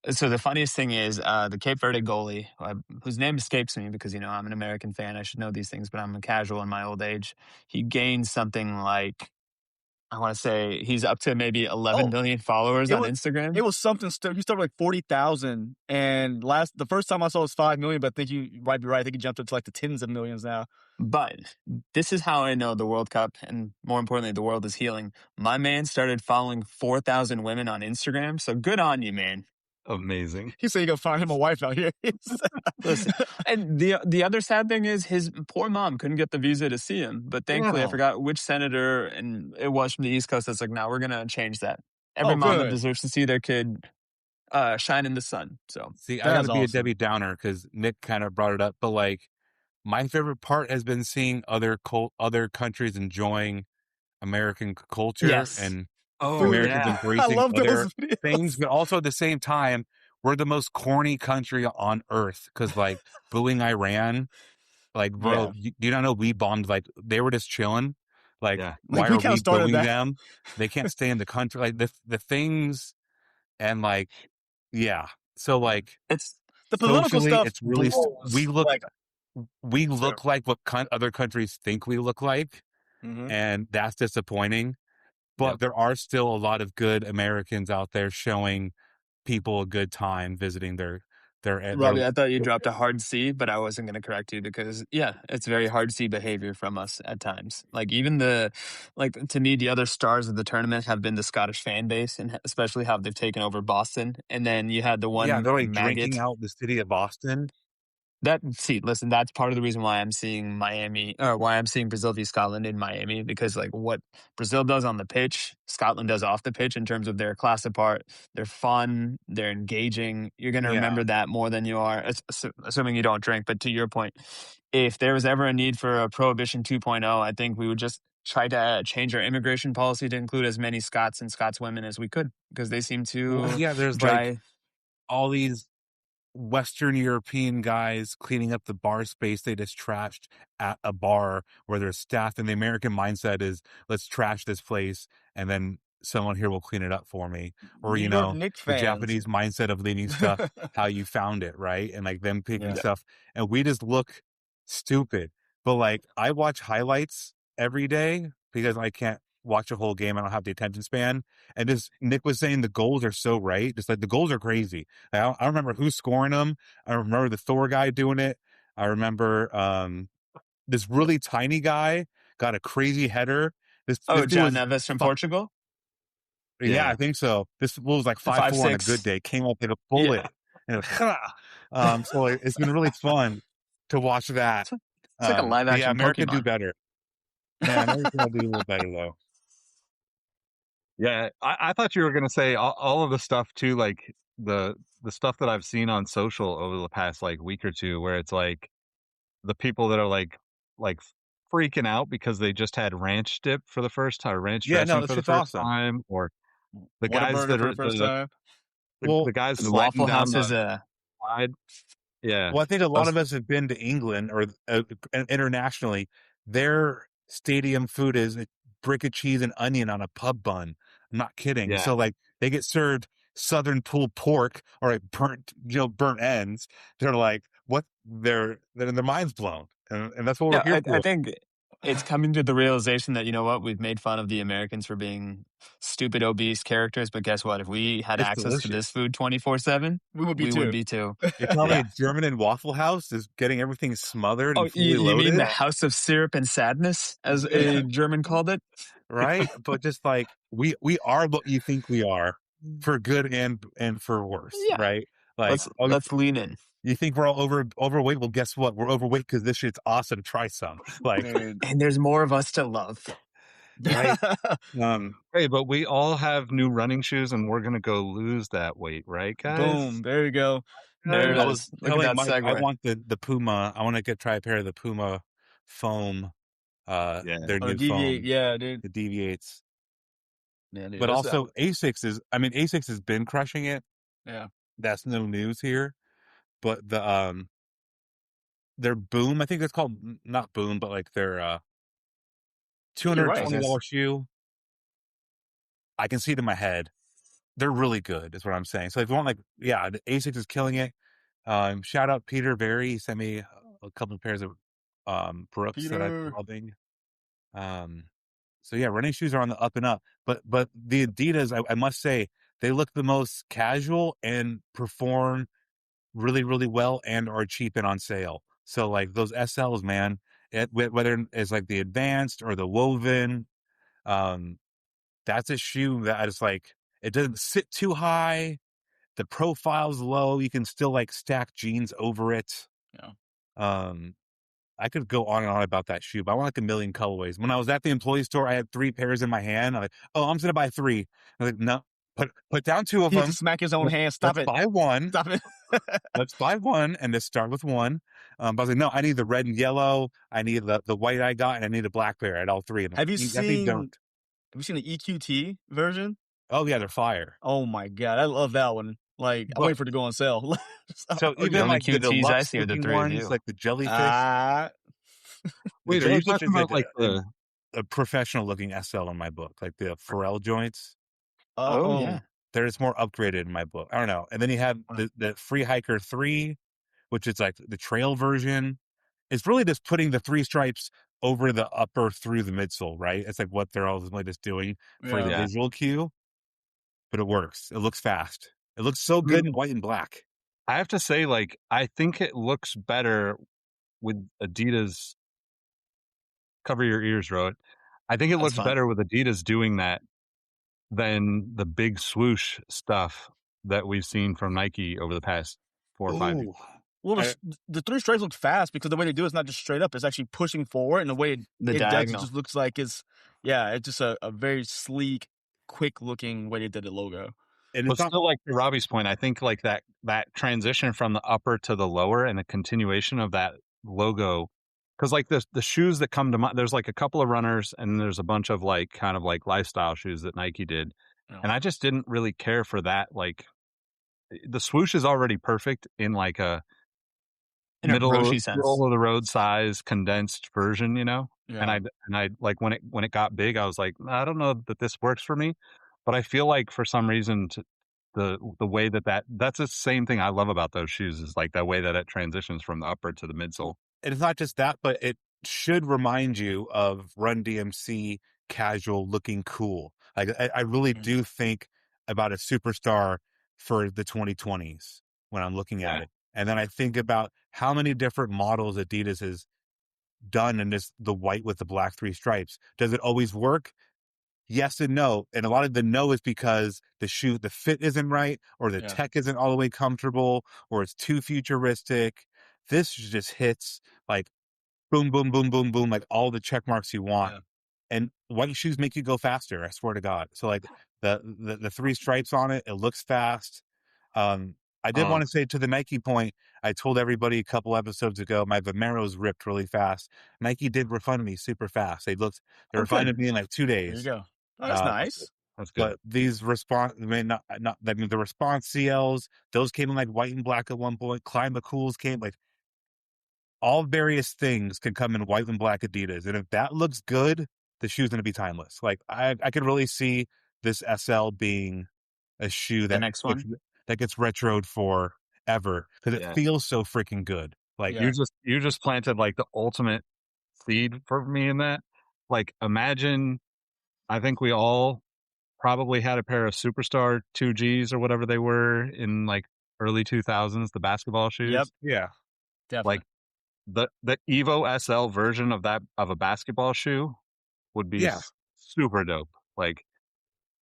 so the funniest thing is the Cape Verde goalie, whose name escapes me because I'm an American fan. I should know these things, but I'm a casual in my old age. He gained something like I want to say he's up to maybe 11 Oh, million followers it on was Instagram. it was something he started like 40,000 and the first time I saw it was 5 million, but I think you might be right. I think he jumped up to like the tens of millions now. But this is how I know the World Cup and more importantly, the world is healing. My man started following 4,000 women on Instagram. So good on you, man. Amazing. He said he gonna find him a wife out here. Listen, and the other sad thing is his poor mom couldn't get the visa to see him. But thankfully, I Yeah. forgot which senator, and it was from the East Coast. That's like, now we're gonna change that. Every Oh, mama good. deserves to see their kid shine in the sun. So See, I That got is to be a awesome. Debbie Downer because Nick kind of brought it up, but like my favorite part has been seeing other countries enjoying American culture yes, and Oh Americans yeah. I embracing love other those things, videos. but also at the same time, we're the most corny country on earth because like booing Iran, like bro, Yeah. you don't know we bombed like they were just chilling. Like, Yeah. why Like we are kind we of started booing that. them? They can't stay in the country. Like the things and like yeah. So like it's The political socially, stuff it's really blows. we Sure. look like what other countries think we look like, Mhm. and that's disappointing. But Yep. there are still a lot of good Americans out there showing people a good time visiting their Robbie, I thought you dropped a hard C, but I wasn't going to correct you because, yeah, it's very hard C behavior from us at times. Like, even to me, the other stars of the tournament have been the Scottish fan base, and especially how they've taken over Boston. And then you had the yeah, one they're like drinking maggot. out the city of Boston. Listen, that's part of the reason why I'm seeing why I'm seeing Brazil v Scotland in Miami, because like what Brazil does on the pitch, Scotland does off the pitch in terms of their class apart. They're fun, they're engaging. You're going to Yeah, remember that more than you are, assuming you don't drink. But to your point, if there was ever a need for a Prohibition 2.0, I think we would just try to change our immigration policy to include as many Scots and Scots women as we could, because they seem well, to yeah. There's like dry. all these Western European guys cleaning up the bar space they just trashed at a bar where there's staff, and the American mindset is let's trash this place and then someone here will clean it up for me. Or, New York Knicks the fans. Japanese mindset of leaving stuff how you found it, right? And like them picking Yeah. stuff, and we just look stupid. But like I watch highlights every day because I can't watch a whole game. I don't have the attention span. And just Nick was saying the goals are so right. Just like the goals are crazy. I don't remember who's scoring them. I remember the Thor guy doing it. I remember this really tiny guy got a crazy header. This Oh, dude John was Neves from Portugal? yeah, I Yeah. think so. This fool was like 5'4" on a good 5'6". day. Came up like a Yeah. bullet. And so it's been really fun to watch that. It's like a live But yeah, action America do Pokemon. better. Yeah, America will do a little better though. Yeah. I thought you were gonna say all of the stuff too, like the stuff that I've seen on social over the past like week or two, where it's like the people that are like freaking out because they just had ranch dip for the first time, ranch Yeah, no, dressing that's for the just first awesome. time, or the guys Whataburger that for are the first time. Well, the guys The sliding Waffle down House the is a slide. Yeah. Well, I think a lot Us- of us have been to England or internationally. Their stadium food is a brick of cheese and onion on a pub bun. I'm not kidding. Yeah. So like they get served Southern pulled pork or like burnt ends. They're like, what? Their mind's blown, and that's what we're here I for. think it's coming to the realization that, you know what, we've made fun of the Americans for being stupid, obese characters, but guess what? If we had It's access to this delicious. food 24/7, We would be we too. would be too. You tell me Yeah. a German and Waffle House is getting everything smothered Oh, and fully you mean loaded, the House of Syrup and Sadness, as a German called it? right? But just like we are what you think we are, for good and for worse, Yeah. right? Like, Let's lean in. you think we're all overweight? Well, guess what? We're overweight because this shit's awesome. Try some. Like, Dude. And there's more of us to love. right? Hey, but we all have new running shoes, and we're gonna go lose that weight, right, guys? Boom. There you go. There it I was is. Look at telling that Mike, I segue. want the Puma. I want to try a pair of the Puma foam. Their Or new deviate. foam. Yeah, dude. It deviates. Yeah, dude. But that's also Asics has been crushing it. Yeah. That's no news here. But their Boom, I think that's called, not Boom, but like their You're right. $220 shoe. I can see it in my head. They're really good, is what I'm saying. So if you want, like, yeah, the Asics is killing it. Shout out Peter Berry. He sent me a couple of pairs of Brooks that I've been loving. So yeah, running shoes are on the up and up. But the Adidas, I must say, they look the most casual and perform really, really well and are cheap and on sale. So like those SLs, man, whether it's like the advanced or the woven, that's a shoe that is like, it doesn't sit too high. The profile's low. You can still like stack jeans over it. Yeah. I could go on and on about that shoe, but I want like a million colorways. When I was at the employee store, I had 3 pairs in my hand. I'm like, oh, I'm just gonna buy 3. I'm like, no, put down 2 of He them. has to smack his own hand. Stop Let's it. buy one. Stop it. Let's buy one and just start with one. But I was like, no, I need the red and yellow. I need the white I got, and I need a black pair. I had all 3 of them. Have you definitely don't. Have you seen the EQT version? Oh yeah, they're fire. Oh my god, I love that one. Like, I'm waiting for it to go on sale. So the even only like the QTs I deluxe see are the looking 3 of ones, you. like the jellyfish. Wait, are you talking about like a professional looking SL in my book, like the Pharrell joints? Oh, yeah. They're just more upgraded in my book. I don't know. And then you have the Free Hiker 3, which is like the trail version. It's really just putting the 3 stripes over the upper through the midsole, right? It's like what they're ultimately just doing for the visual cue. But it works. It looks fast. It looks so good in white and black. I have to say, like, I think it looks better with Adidas. Cover your ears, Rohit. I think it looks better with Adidas doing that than the big swoosh stuff that we've seen from Nike over the past 4 or 5 years. Well, the 3 stripes look fast because the way they do it is not just straight up; it's actually pushing forward, and the way it does it just looks like it's just a very sleek, quick looking way they did the logo. And but still, like to Robbie's point, I think like that transition from the upper to the lower and the continuation of that logo, because like the shoes that come to mind, there's like a couple of runners and there's a bunch of like kind of like lifestyle shoes that Nike did, and I just didn't really care for that. Like the swoosh is already perfect in like a middle of the road size condensed version, you know. Yeah. And I like when it got big, I was like, I don't know that this works for me. But I feel like for some reason, the way that's the same thing I love about those shoes is like that way that it transitions from the upper to the midsole. And it's not just that, but it should remind you of Run DMC casual looking cool. Like I really do think about a superstar for the 2020s when I'm looking at it. And then I think about how many different models Adidas has done in the white with the black 3 stripes. Does it always work? Yes and no. And a lot of the no is because the fit isn't right, or the tech isn't all the way comfortable, or it's too futuristic. This just hits like boom, boom, boom, boom, boom, like all the check marks you want. Yeah. And white shoes make you go faster, I swear to God. So like the 3 stripes on it looks fast. I did want to say to the Nike point, I told everybody a couple episodes ago, my Vomeros ripped really fast. Nike did refund me super fast. They refunded me in like 2 days. There you go. Oh, that's nice. That's good. But these response, the response CLs, those came in like white and black at one point. Climb the Cools came like all various things can come in white and black Adidas. And if that looks good, the shoe's going to be timeless. Like I could really see this SL being a shoe The that next one? gets retroed forever because it Yeah. feels so freaking good. Like Yeah. You just planted like the ultimate seed for me in that. Like imagine, I think we all probably had a pair of Superstar 2Gs or whatever they were in like early 2000s, the basketball shoes. Yep. yeah, Definitely. Like the Evo SL version of that of a basketball shoe would be Yeah. super dope. Like,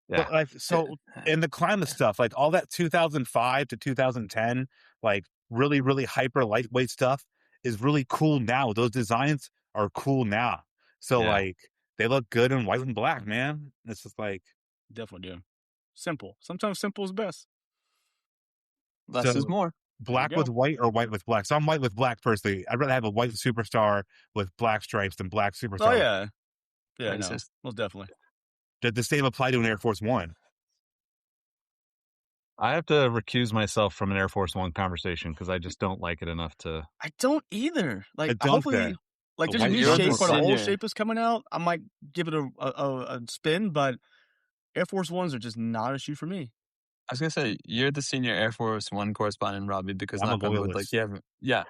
yeah, but like so in the climate stuff, like all that 2005 to 2010, like really really hyper lightweight stuff is really cool now. Those designs are cool now. So Yeah. like they look good in white and black, man. It's just like Definitely do. Simple. Sometimes simple is best. Less So- is more. black go. with white or white with black. So I'm white with black personally. I'd rather have a white Superstar with black stripes than black Superstar. Oh yeah. Yeah, no. Racist. Most definitely. Does the same apply to an Air Force One? I have to recuse myself from an Air Force One conversation because I just don't like it enough to. I don't either. Like Don't hopefully then. like The there's a white new You're shape the for the old senior. shape is coming out. I might give it a spin, but Air Force Ones are just not a shoe for me. I was gonna say you're the senior Air Force One correspondent, Robbie, because I'm a knock on wood, loyalist.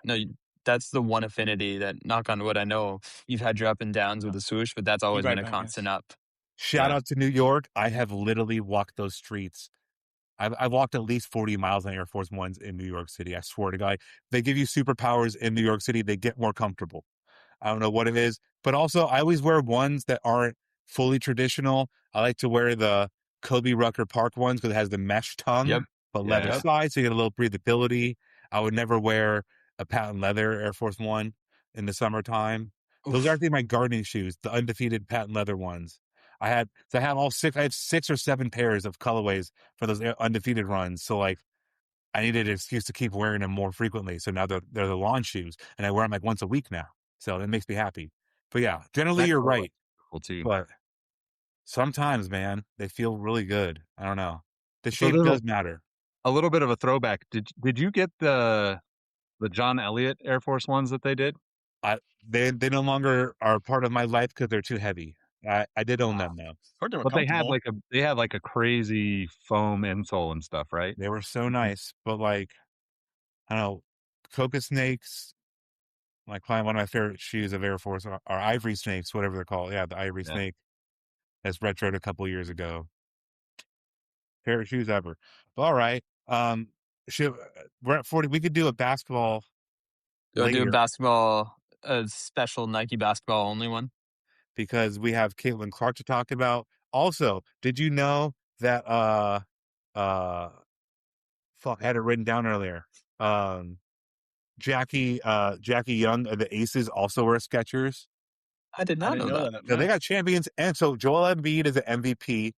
like that's the one affinity that knock on wood. I know you've had your up and downs with the swoosh, but that's always right been a back, constant up. Shout Yeah. out to New York. I have literally walked those streets. I've walked at least 40 miles on Air Force Ones in New York City. I swear to God. They give you superpowers in New York City. They get more comfortable. I don't know what it is. But also, I always wear ones that aren't fully traditional. I like to wear the Kobe Rucker Park ones because it has the mesh tongue, Yep. but Yeah. leather Yep. side, so you get a little breathability. I would never wear a patent leather Air Force One in the summertime. Those are actually my gardening shoes, the undefeated patent leather ones. I have 6 or 7 pairs of colorways for those undefeated runs. So like I needed an excuse to keep wearing them more frequently. So now they're the lawn shoes and I wear them like once a week now. So that makes me happy. But yeah, generally you're right. Cool too. But sometimes, man, they feel really good. I don't know. The So shape there's does matter. a little bit of a throwback. Did you get the John Elliott Air Force Ones that they did? They no longer are part of my life because they're too heavy. I did own them though. Heard they were But they had comfortable. like a crazy foam insole and stuff, right? They were so nice, but like I don't know, coca snakes. Like one of my favorite shoes of Air Force are ivory snakes, whatever they're called. Yeah, the ivory Yeah. snake that's retroed a couple years ago. Favorite shoes ever. But all right. We're at 40. We could do a basketball Do I do a later basketball, a special Nike basketball only one? because we have Caitlin Clark to talk about. Also, did you know that fuck, I had it written down earlier. Jackie Young of the Aces also wear Skechers. I did I not didn't know know that. that. So they got champions, and so Joel Embiid is an MVP,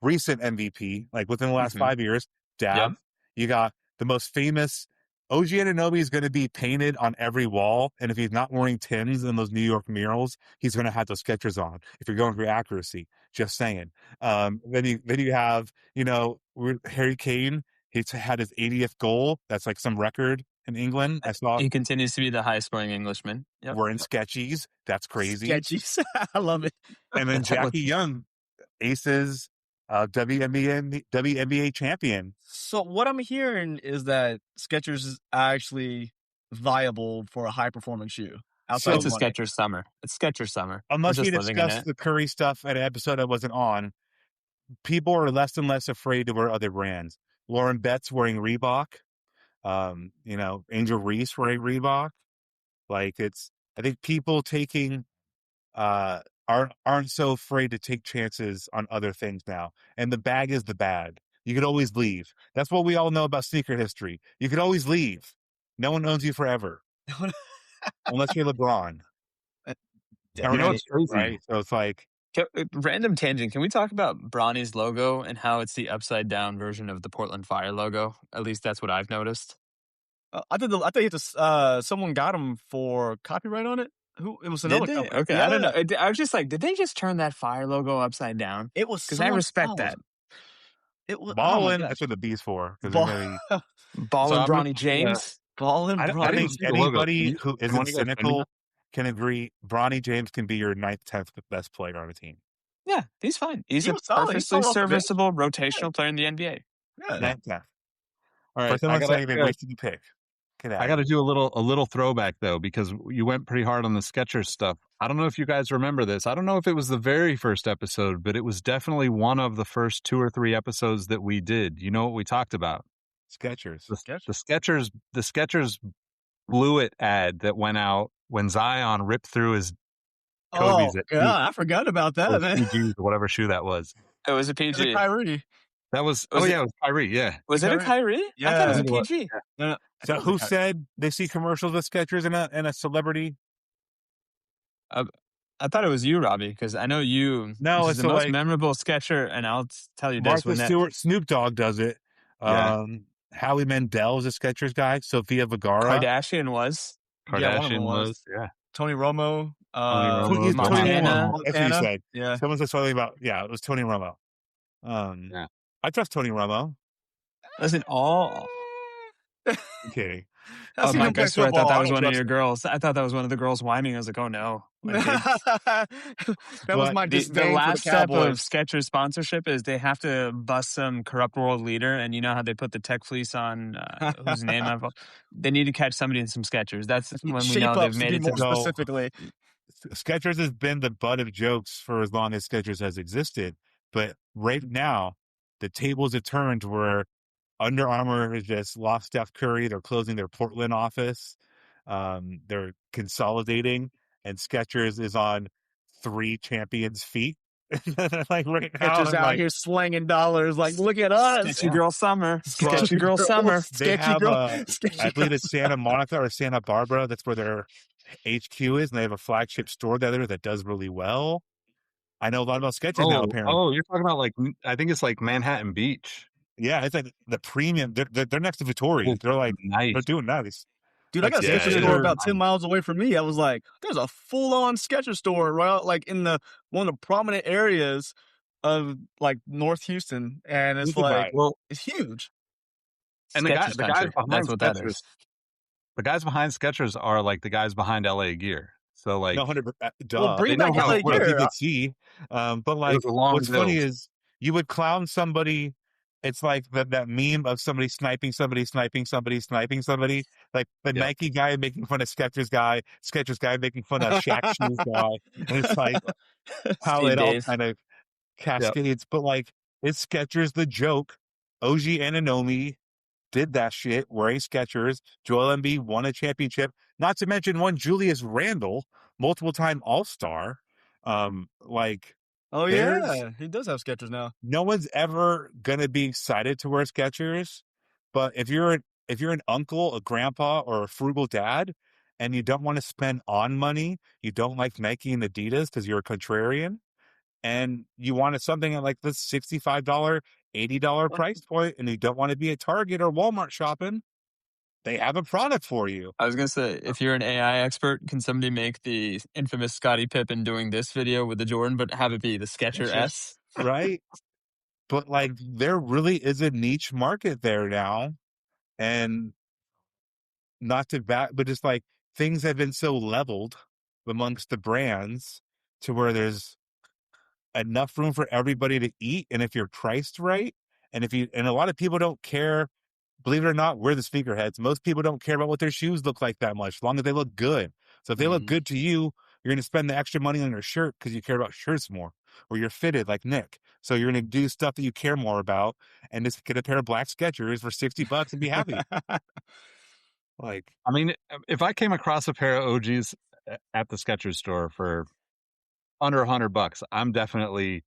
recent MVP, like within the last Mhm. 5 years. Dab. Yep. You got the most famous. OG Anunoby is going to be painted on every wall, and if he's not wearing Tims in those New York murals, he's going to have those Skechers on. If you're going for accuracy, just saying. Then you have Harry Kane. He's had his 80th goal. That's like some record in England. I saw. He continues to be the highest scoring Englishman. Yep. We're in Sketchies. That's crazy. Sketchies. I love it. And then That Jackie Young, Aces, WNBA champion. So what I'm hearing is that Skechers is actually viable for a high performing shoe. Outside It's a of money. Skechers summer. It's Skechers summer. Unless We're we just living in discuss it. the Curry stuff at an episode I wasn't on, people are less and less afraid to wear other brands. Lauren Betts wearing Reebok. Angel Reese wearing Reebok. Like I think people taking aren't so afraid to take chances on other things now. And the bag is the bag. You could always leave. That's what we all know about sneaker history. You could always leave. No one owns you forever. Unless you're LeBron. You know what's crazy? Right? So it's like Random tangent. Can we talk about Bronny's logo and how it's the upside down version of the Portland Fire logo? At least that's what I've noticed. I thought you had to, someone got him for copyright on it. Who? It was another Did they? company. Okay, Yeah. I don't know. I was just like, did they just turn that Fire logo upside down? It was Because I respect that. It was Ballin'. Oh my That's gosh. what the B's for. Ball, Ballin' I'm Bronny looking- James. Ballin' I Bronny. think see the logo. anybody who you isn't wanna go send me cynical that? can agree Bronny James can be your 9th, 10th best player on a team. Yeah, he's fine. He's He a was solid. He's perfectly solid off the bench. serviceable rotational player in the NBA. Yeah. Yeah. All right, For someone saying they gotta- wasted the pick. Get out I of got to here. do a little throwback though, because you went pretty hard on the Skechers stuff. I don't know if you guys remember this. I don't know if it was the very first episode, but it was definitely one of the first 2 or 3 episodes that we did. You know what we talked about? Skechers. The Skechers blew it ad that went out when Zion ripped through his Kobe's at God, I forgot about that, man. PGs, whatever shoe that was. It was a It was PG. a Kyrie. That was, Was it was Kyrie, yeah. Was it a Kyrie? I thought it was a Yeah. PG. No, So who said they see commercials with Skechers in a celebrity? I thought it was you, Robbie, because I know you. No, this is it's the most like memorable Sketcher, and I'll tell you this: Martha when that Stewart, Snoop Dogg does it. Yeah. Howie Mandel is a Skechers guy. Sofia Vergara. Kardashian was. Yeah, one of Kardashian them was. yeah. Tony Romo. Romo, Tony Montana. Romo. That's what he said. Yeah. Someone said something about, it was Tony Romo. Yeah. I trust Tony Romo. Listen, all. I'm kidding. I've Oh, seen him Mike, play I swear I football. thought that I was don't one of trust your him. girls. I thought that was one of the girls whining. I was like, oh no. My kids. That was my The disdain last for the step of Cowboys. Skechers sponsorship is they have to bust some corrupt world leader, and you know how they put the tech fleece on whose name I've. They need to catch somebody in some Skechers. That's when we Shape know they've ups, to made be it to more the. specifically. Skechers has been the butt of jokes for as long as Skechers has existed. But right now, the tables have turned where Under Armour has just lost Steph Curry. They're closing their Portland office. They're consolidating, and Skechers is on 3 champions' feet. Like right now, Skechers out here slanging dollars. Like, look at us. Sketchy girl summer. Well, Sketchy girl summer. they Sketchy have girl. I believe it's Santa Monica or Santa Barbara. That's where their HQ is, and they have a flagship store there that does really well. I know a lot about Skechers now, apparently. You're talking about I think it's like Manhattan Beach. Yeah, it's like the premium. They're next to Vittori. They're like Nice. they're doing nice. Dude, I got a Yeah, Skechers yeah. store about 10 miles away from me. I was like, there's a full-on Skechers store right out, like in one of the prominent areas of like North Houston, and it's like, Well, it's huge. and the Skechers guys country. behind That's what that Skechers, is. the guys behind Skechers are like the guys behind LA Gear. So like, No, 100%. Duh. Well, bring they know back how LA it works. Gear. You could see. But like, was a long what's funny build. is you would clown somebody. It's like that meme of somebody sniping somebody. Like the Yep. Nike guy making fun of Skechers guy making fun of Shaq Shoes guy. And it's like how Steve it all Dave. kind of cascades. But like, it's Skechers the joke. OG Anunoby did that shit wearing Skechers. Joel Embiid won a championship. Not to mention one Julius Randle, multiple-time All-Star. Like, Oh, There's- yeah. He does have Skechers now. no one's ever gonna be excited to wear Skechers, but if you're an uncle, a grandpa, or a frugal dad, and you don't want to spend on money, you don't like Nike and Adidas because you're a contrarian, and you wanted something at like the $65, $80 price point, and you don't want to be at Target or Walmart shopping, they have a product for you. I was gonna say, if you're an AI expert, can somebody make the infamous Scottie Pippen doing this video with the Jordan, but have it be the Skechers S? Right? But like, there really is a niche market there now, and not to back, but just like things have been so leveled amongst the brands to where there's enough room for everybody to eat, and if you're priced right, and a lot of people don't care. Believe it or not, we're the sneakerheads. Most people don't care about what their shoes look like that much, as long as they look good. So if they look good to you, you're going to spend the extra money on your shirt because you care about shirts more, or you're fitted like Nick. So you're going to do stuff that you care more about, and just get a pair of black Skechers for $60 and be happy. Like, I mean, if I came across a pair of OGs at the Skechers store for under $100, I'm definitely,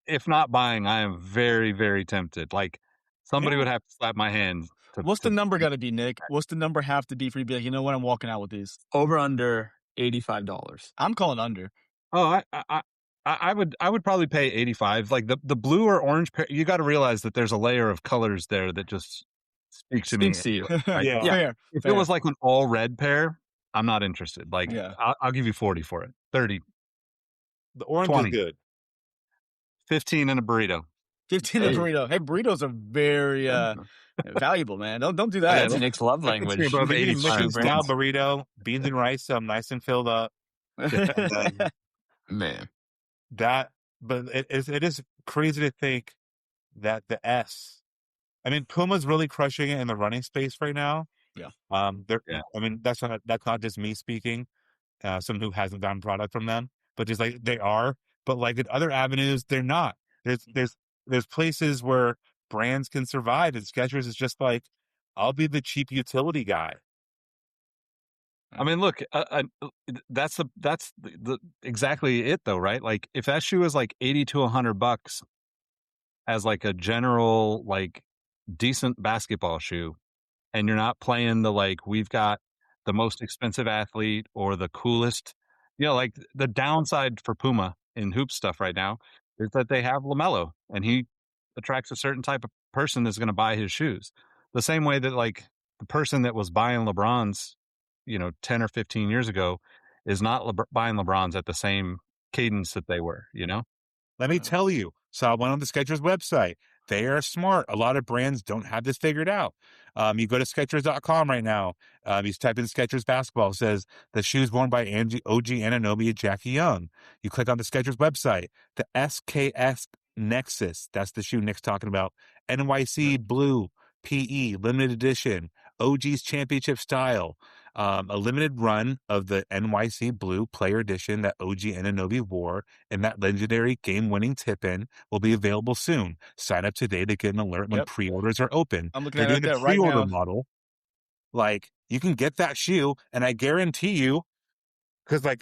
if not buying, I am very, very tempted. Like, somebody would have to slap my hand. What's the number got to be, Nick? What's the number have to be for you to be like, you know what, I'm walking out with these? Over under $85. I'm calling under. Oh, I would probably pay 85. Like the blue or orange pair, you got to realize that there's a layer of colors there that just speaks to me. Speaks to you. Right? Yeah. Fair. If fair. it was like an all red pair, I'm not interested. Like, Yeah. I'll give you 40 for it. 30, the orange 20. is good. 15 and a burrito. 15 Hey. a burrito. Hey, burritos are very valuable, man. Don't do That's that. Nick's love language. Anything above You can 85. Mickey style burrito, beans and rice, nice and filled up. And then Man. that but it is crazy to think that the S. I mean, Puma's really crushing it in the running space right now. Yeah. They're. Yeah. I mean, that's not just me speaking. Someone who hasn't gotten product from them, but just like they are. But like in other avenues, they're not. There's places where brands can survive, and Skechers is just like, I'll be the cheap utility guy. I mean, look, that's the exactly it though, right? Like if that shoe is like 80 to $100 as like a general, like decent basketball shoe, and you're not playing the, like, we've got the most expensive athlete or the coolest, like the downside for Puma in hoop stuff right now is that they have LaMelo and he attracts a certain type of person that's going to buy his shoes. The same way that like the person that was buying LeBron's, 10 or 15 years ago is not buying LeBron's at the same cadence that they were, Let me tell you. So I went on the Skechers website. They are smart. A lot of brands don't have this figured out. You go to Skechers.com right now. You type in Skechers basketball. It says the shoes worn by OG Anunoby and Jackie Young. You click on the Skechers website. The SKS Nexus. That's the shoe Nick's talking about. NYC Blue PE limited edition. OG's championship style. A limited run of the NYC Blue Player Edition that OG Anunoby wore and that legendary game-winning tip-in will be available soon. Sign up today to get an alert when pre-orders are open. I'm looking They're at doing that a right pre-order now. model. Like, you can get that shoe, and I guarantee you, because I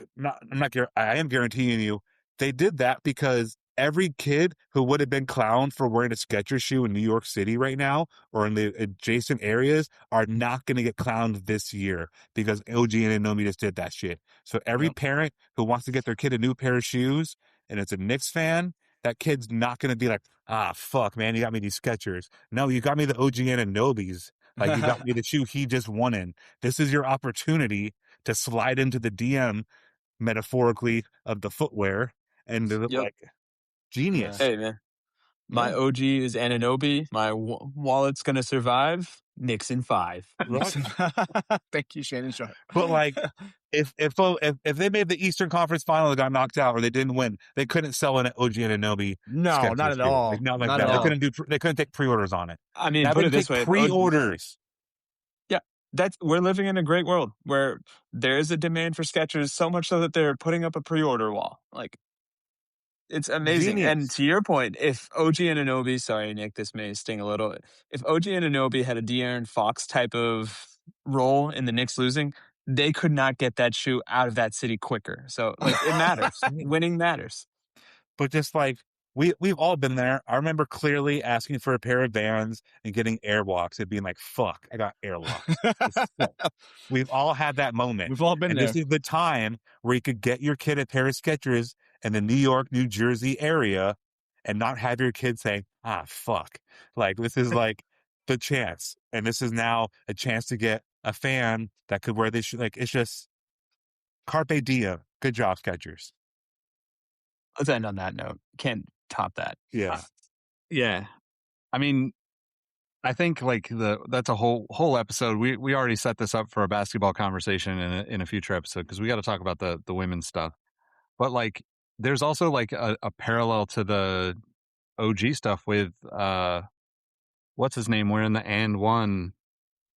am guaranteeing you, they did that because every kid who would have been clowned for wearing a Skechers shoe in New York City right now or in the adjacent areas are not going to get clowned this year because OG and Anunoby just did that shit. So every parent who wants to get their kid a new pair of shoes and it's a Knicks fan, that kid's not going to be like, fuck, man, you got me these Skechers. No, you got me the OG and Anunobys. Like, you got me the shoe he just won in. This is your opportunity to slide into the DM, metaphorically, of the footwear and like, genius. Hey, man. My OG is Anunoby. My wallet's going to survive. Knicks in 5. Right. Thank you, Shannon Sharp. But like, if they made the Eastern Conference Final and got knocked out or they didn't win, they couldn't sell an OG Anunoby. No, Skechers not at shoe. all. Like, not like Not that. at all. They couldn't take pre-orders on it. I mean, Now put they it this way. pre-orders. Yeah, we're living in a great world where there is a demand for Skechers so much so that they're putting up a pre-order wall. Like, it's amazing. Genius. And to your point, if OG Anunoby, sorry, Nick, this may sting a little. If OG Anunoby had a De'Aaron Fox type of role in the Knicks losing, they could not get that shoe out of that city quicker. So, like, it matters. Winning matters. But just like, we've all been there. I remember clearly asking for a pair of Vans and getting Airwalks and being like, fuck, I got Airwalks. We've all had that moment. We've all been there. This is the time where you could get your kid a pair of Skechers in the New York, New Jersey area and not have your kid say, fuck. Like, this is like the chance. And this is now a chance to get a fan that could wear this shoe. Like, it's just carpe diem. Good job, Skechers. Let's end on that note. Can't top that. Yeah. Yeah. I mean, I think like that's a whole episode. We already set this up for a basketball conversation in a future episode because we got to talk about the women's stuff. But like, there's also like a parallel to the OG stuff with what's his name wearing the and one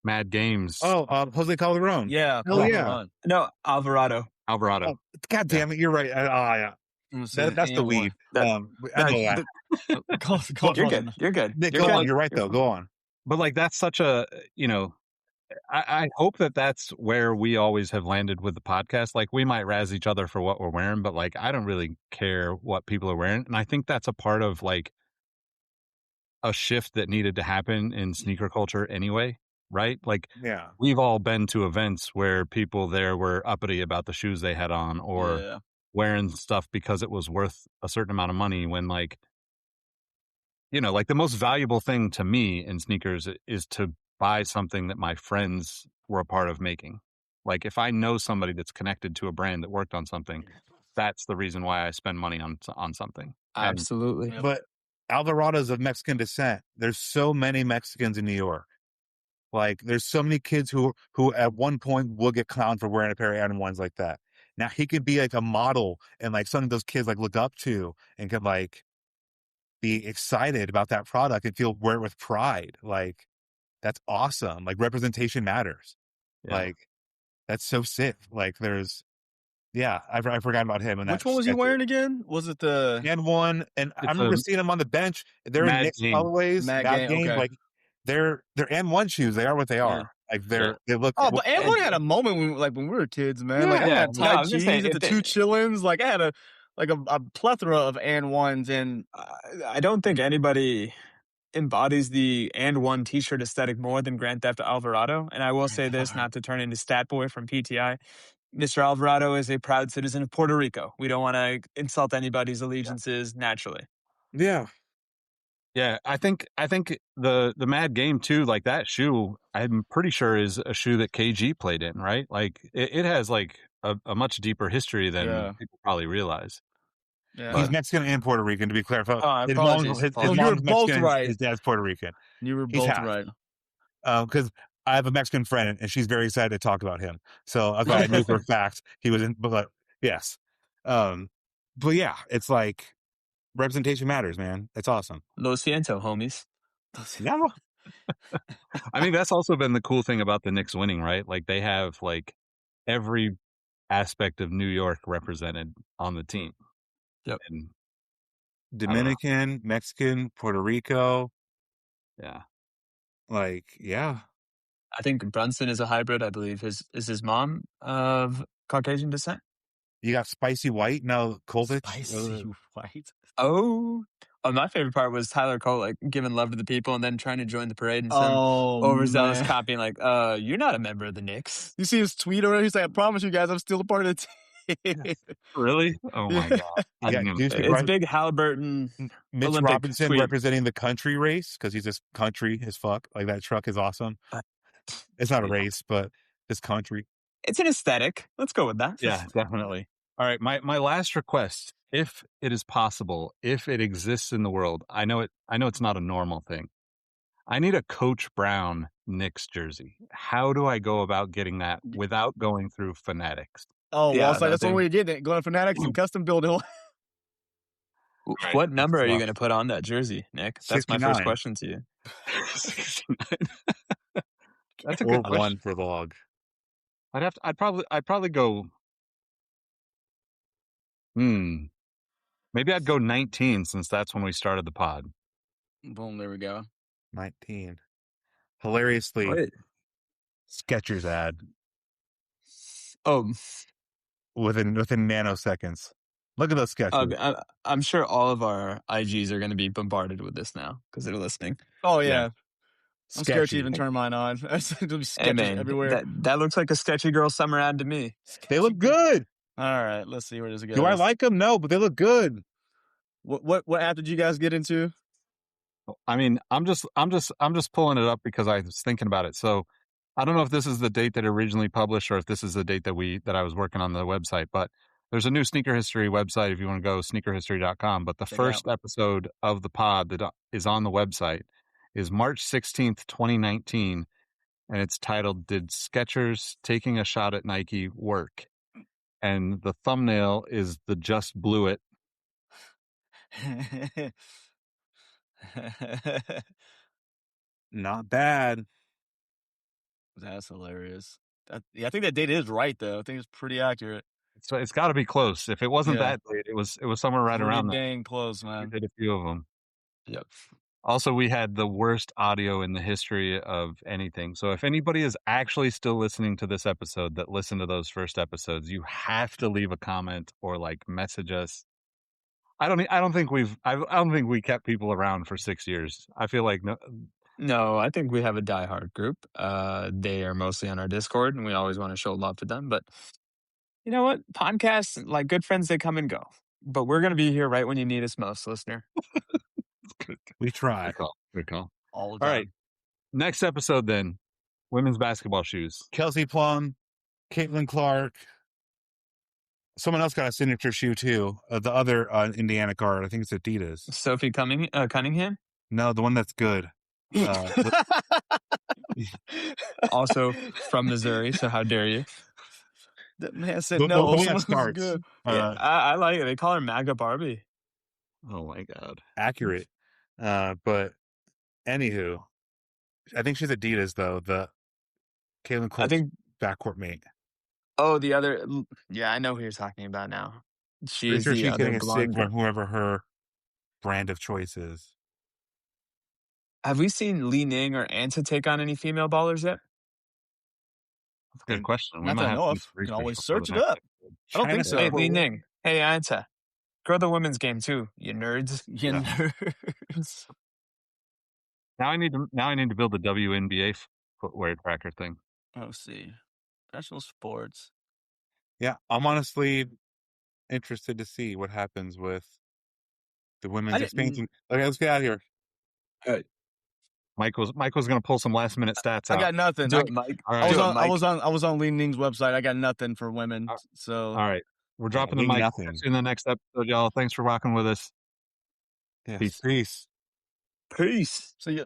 Mad Games. Jose Calderon. Yeah. Hell yeah. No, Alvarado. Oh, God damn it. You're right. Yeah. That's the weed. I know that. You're good. You're good. Nick, You're go good. on. You're right, though. Go on. But like, that's such a, I hope that's where we always have landed with the podcast. Like, we might razz each other for what we're wearing, but like, I don't really care what people are wearing. And I think that's a part of like a shift that needed to happen in sneaker culture anyway, right? Like, Yeah. we've all been to events where people there were uppity about the shoes they had on or wearing stuff because it was worth a certain amount of money when like, like the most valuable thing to me in sneakers is to buy something that my friends were a part of making. Like, if I know somebody that's connected to a brand that worked on something, that's the reason why I spend money on something. Absolutely. But Alvarado's of Mexican descent. There's so many Mexicans in New York. Like, there's so many kids who at one point will get clowned for wearing a pair of Adam ones like that. Now he could be like a model and like something those kids like look up to and could like be excited about that product and wear it with pride. Like, that's awesome. Like, representation matters. Yeah. Like, that's so sick. Like, I forgot about him. Which one was he wearing again? Was it the and one? And I It's remember a seeing him on the bench. They're in Mad Knicks Game. colorways, Mad Mad Game, Game. okay. Like, they're and one shoes. They are what they are. Like, they look. Oh, but and one had a moment when we were kids, man. Like I Yeah, had no, I tight was gonna jeans say, at the two chillins. Like I had a plethora of and ones, and I don't think anybody embodies the and one t-shirt aesthetic more than Grand Theft Alvarado. And I will say this, not to turn into Stat Boy from PTI. Mr. Alvarado is a proud citizen of Puerto Rico. We don't want to insult anybody's allegiances naturally. Yeah. Yeah, I think the Mad Game too, like that shoe, I'm pretty sure is a shoe that KG played in, right? Like it has like a much deeper history than people probably realize. yeah. He's Mexican and Puerto Rican, to be clear. Apologies. His You were mom's both Mexican, right. his dad's Puerto Rican. You were He's both half. right. Because I have a Mexican friend and she's very excited to talk about him. So I thought I knew for a fact he was in, but yes. But yeah, it's like representation matters, man. It's awesome. Lo siento, homies. Yeah. I mean, that's also been the cool thing about the Knicks winning, right? Like they have like every aspect of New York represented on the team. Yep. And Dominican, Mexican, Puerto Rico. yeah. Like, yeah. I think Brunson is a hybrid. I believe his mom of Caucasian descent. You got Spicy White, now Kolvich. Spicy White. Oh, my favorite part was Tyler Cole like giving love to the people and then trying to join the parade and some overzealous man. cop being like, you're not a member of the Knicks. You see his tweet already? He's like, I promise you guys, I'm still a part of the team. Really? Oh my god. I didn't even Juicy see It's Right. big Halliburton. Mitch Olympic Robinson tweet. representing the country race because he's just country as fuck. Like that truck is awesome. It's not a race, but it's country. It's an aesthetic. Let's go with that. Yeah, definitely. All right, my last request, if it is possible, if it exists in the world, I know it's not a normal thing. I need a Coach Brown Knicks jersey. How do I go about getting that without going through Fanatics? Oh, Yeah, well, it's like, that's the nothing. only way you get it. Go to Fanatics and custom build it. Right. What number are you Rough. going to put on that jersey, Nick? That's my first 69. question to you. 69. That's a Or good question. one for the log. I'd probably go. Maybe I'd go 19 since that's when we started the pod. Boom, there we go. 19. Hilariously, Wait. Skechers ad Oh, within nanoseconds. Look at those Skechers. I'm sure all of our IGs are going to be bombarded with this now because they're listening. Oh, Yeah. yeah. I'm scared to Sketchy. even turn mine on. There'll be Hey, sketches man, everywhere. that looks like a sketchy girl summer ad to me. They look good. All right, let's see where this goes. Do I like them? No, but they look good. What app did you guys get into? I mean, I'm just pulling it up because I was thinking about it. So I don't know if this is the date that it originally published or if this is the date that I was working on the website, but there's a new Sneaker History website if you want to go, sneakerhistory.com. But the first episode of the pod that is on the website is March 16th, 2019, and it's titled, Did Skechers Taking a Shot at Nike Work? And the thumbnail is the Just Blew It. Not bad. That's hilarious. I think that date is right, though. I think it's pretty accurate. So it's got to be close. If it wasn't that date, it was somewhere right Pretty around there. dang close, We man. did a few of them. Yep. Also, we had the worst audio in the history of anything. So if anybody is actually still listening to this episode that listened to those first episodes, you have to leave a comment or like message us. I don't think we kept people around for 6 years. I feel like No, I think we have a diehard group. They are mostly on our Discord, and we always want to show love to them. But you know what? Podcasts, like good friends, they come and go. But we're going to be here right when you need us most, listener. We try. Good call. All the All time. right. Next episode then, women's basketball shoes. Kelsey Plum, Caitlin Clark. Someone else got a signature shoe too. The other Indiana guard, I think it's Adidas. Sophie Cunningham, No, the one that's good. also from Missouri. So how dare you? That man said The no. one that Someone who's starts. good. Yeah, I like it. They call her MAGA Barbie. Oh my God. Accurate. But anywho, I think she's Adidas though. The Caitlin I Clark's think. backcourt mate. Oh, the other. Yeah, I know who you're talking about now. Pretty She's sure the she's other getting a sig blonde from girl. whoever her brand of choice is. Have we seen Li Ning or Anta take on any female ballers yet? Good question. We Not might that I have know to of. do some You can research always before the search it next up. episode. I don't think China so. Hey, number Li one. Ning. Hey, Anta. Grow the women's game too, you nerds. You nerds. Now I need to build the WNBA footwear tracker thing. Oh, see. Professional sports. Yeah, I'm honestly interested to see what happens with the women's expansion. Okay, let's get out of here. Mike was going to pull some last minute stats I out. got nothing. Do it, Mike. All I right. was Do it, on. I Mike. was on Lee Ning's website. I got nothing for women. So All right. We're dropping the Ning mic. nothing. We'll catch you in the next episode, y'all. Thanks for rocking with us. Yes. Peace. Peace. see ya.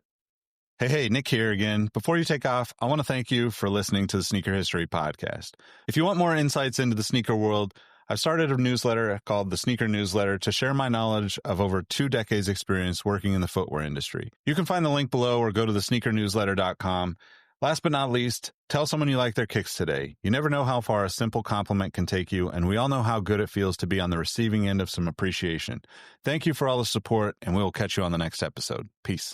Hey, Nick here again. Before you take off, I want to thank you for listening to the Sneaker History Podcast. If you want more insights into the sneaker world, I've started a newsletter called the Sneaker Newsletter to share my knowledge of over 2 decades experience working in the footwear industry. You can find the link below or go to thesneakernewsletter.com. Last but not least, tell someone you like their kicks today. You never know how far a simple compliment can take you, and we all know how good it feels to be on the receiving end of some appreciation. Thank you for all the support, and we will catch you on the next episode. Peace.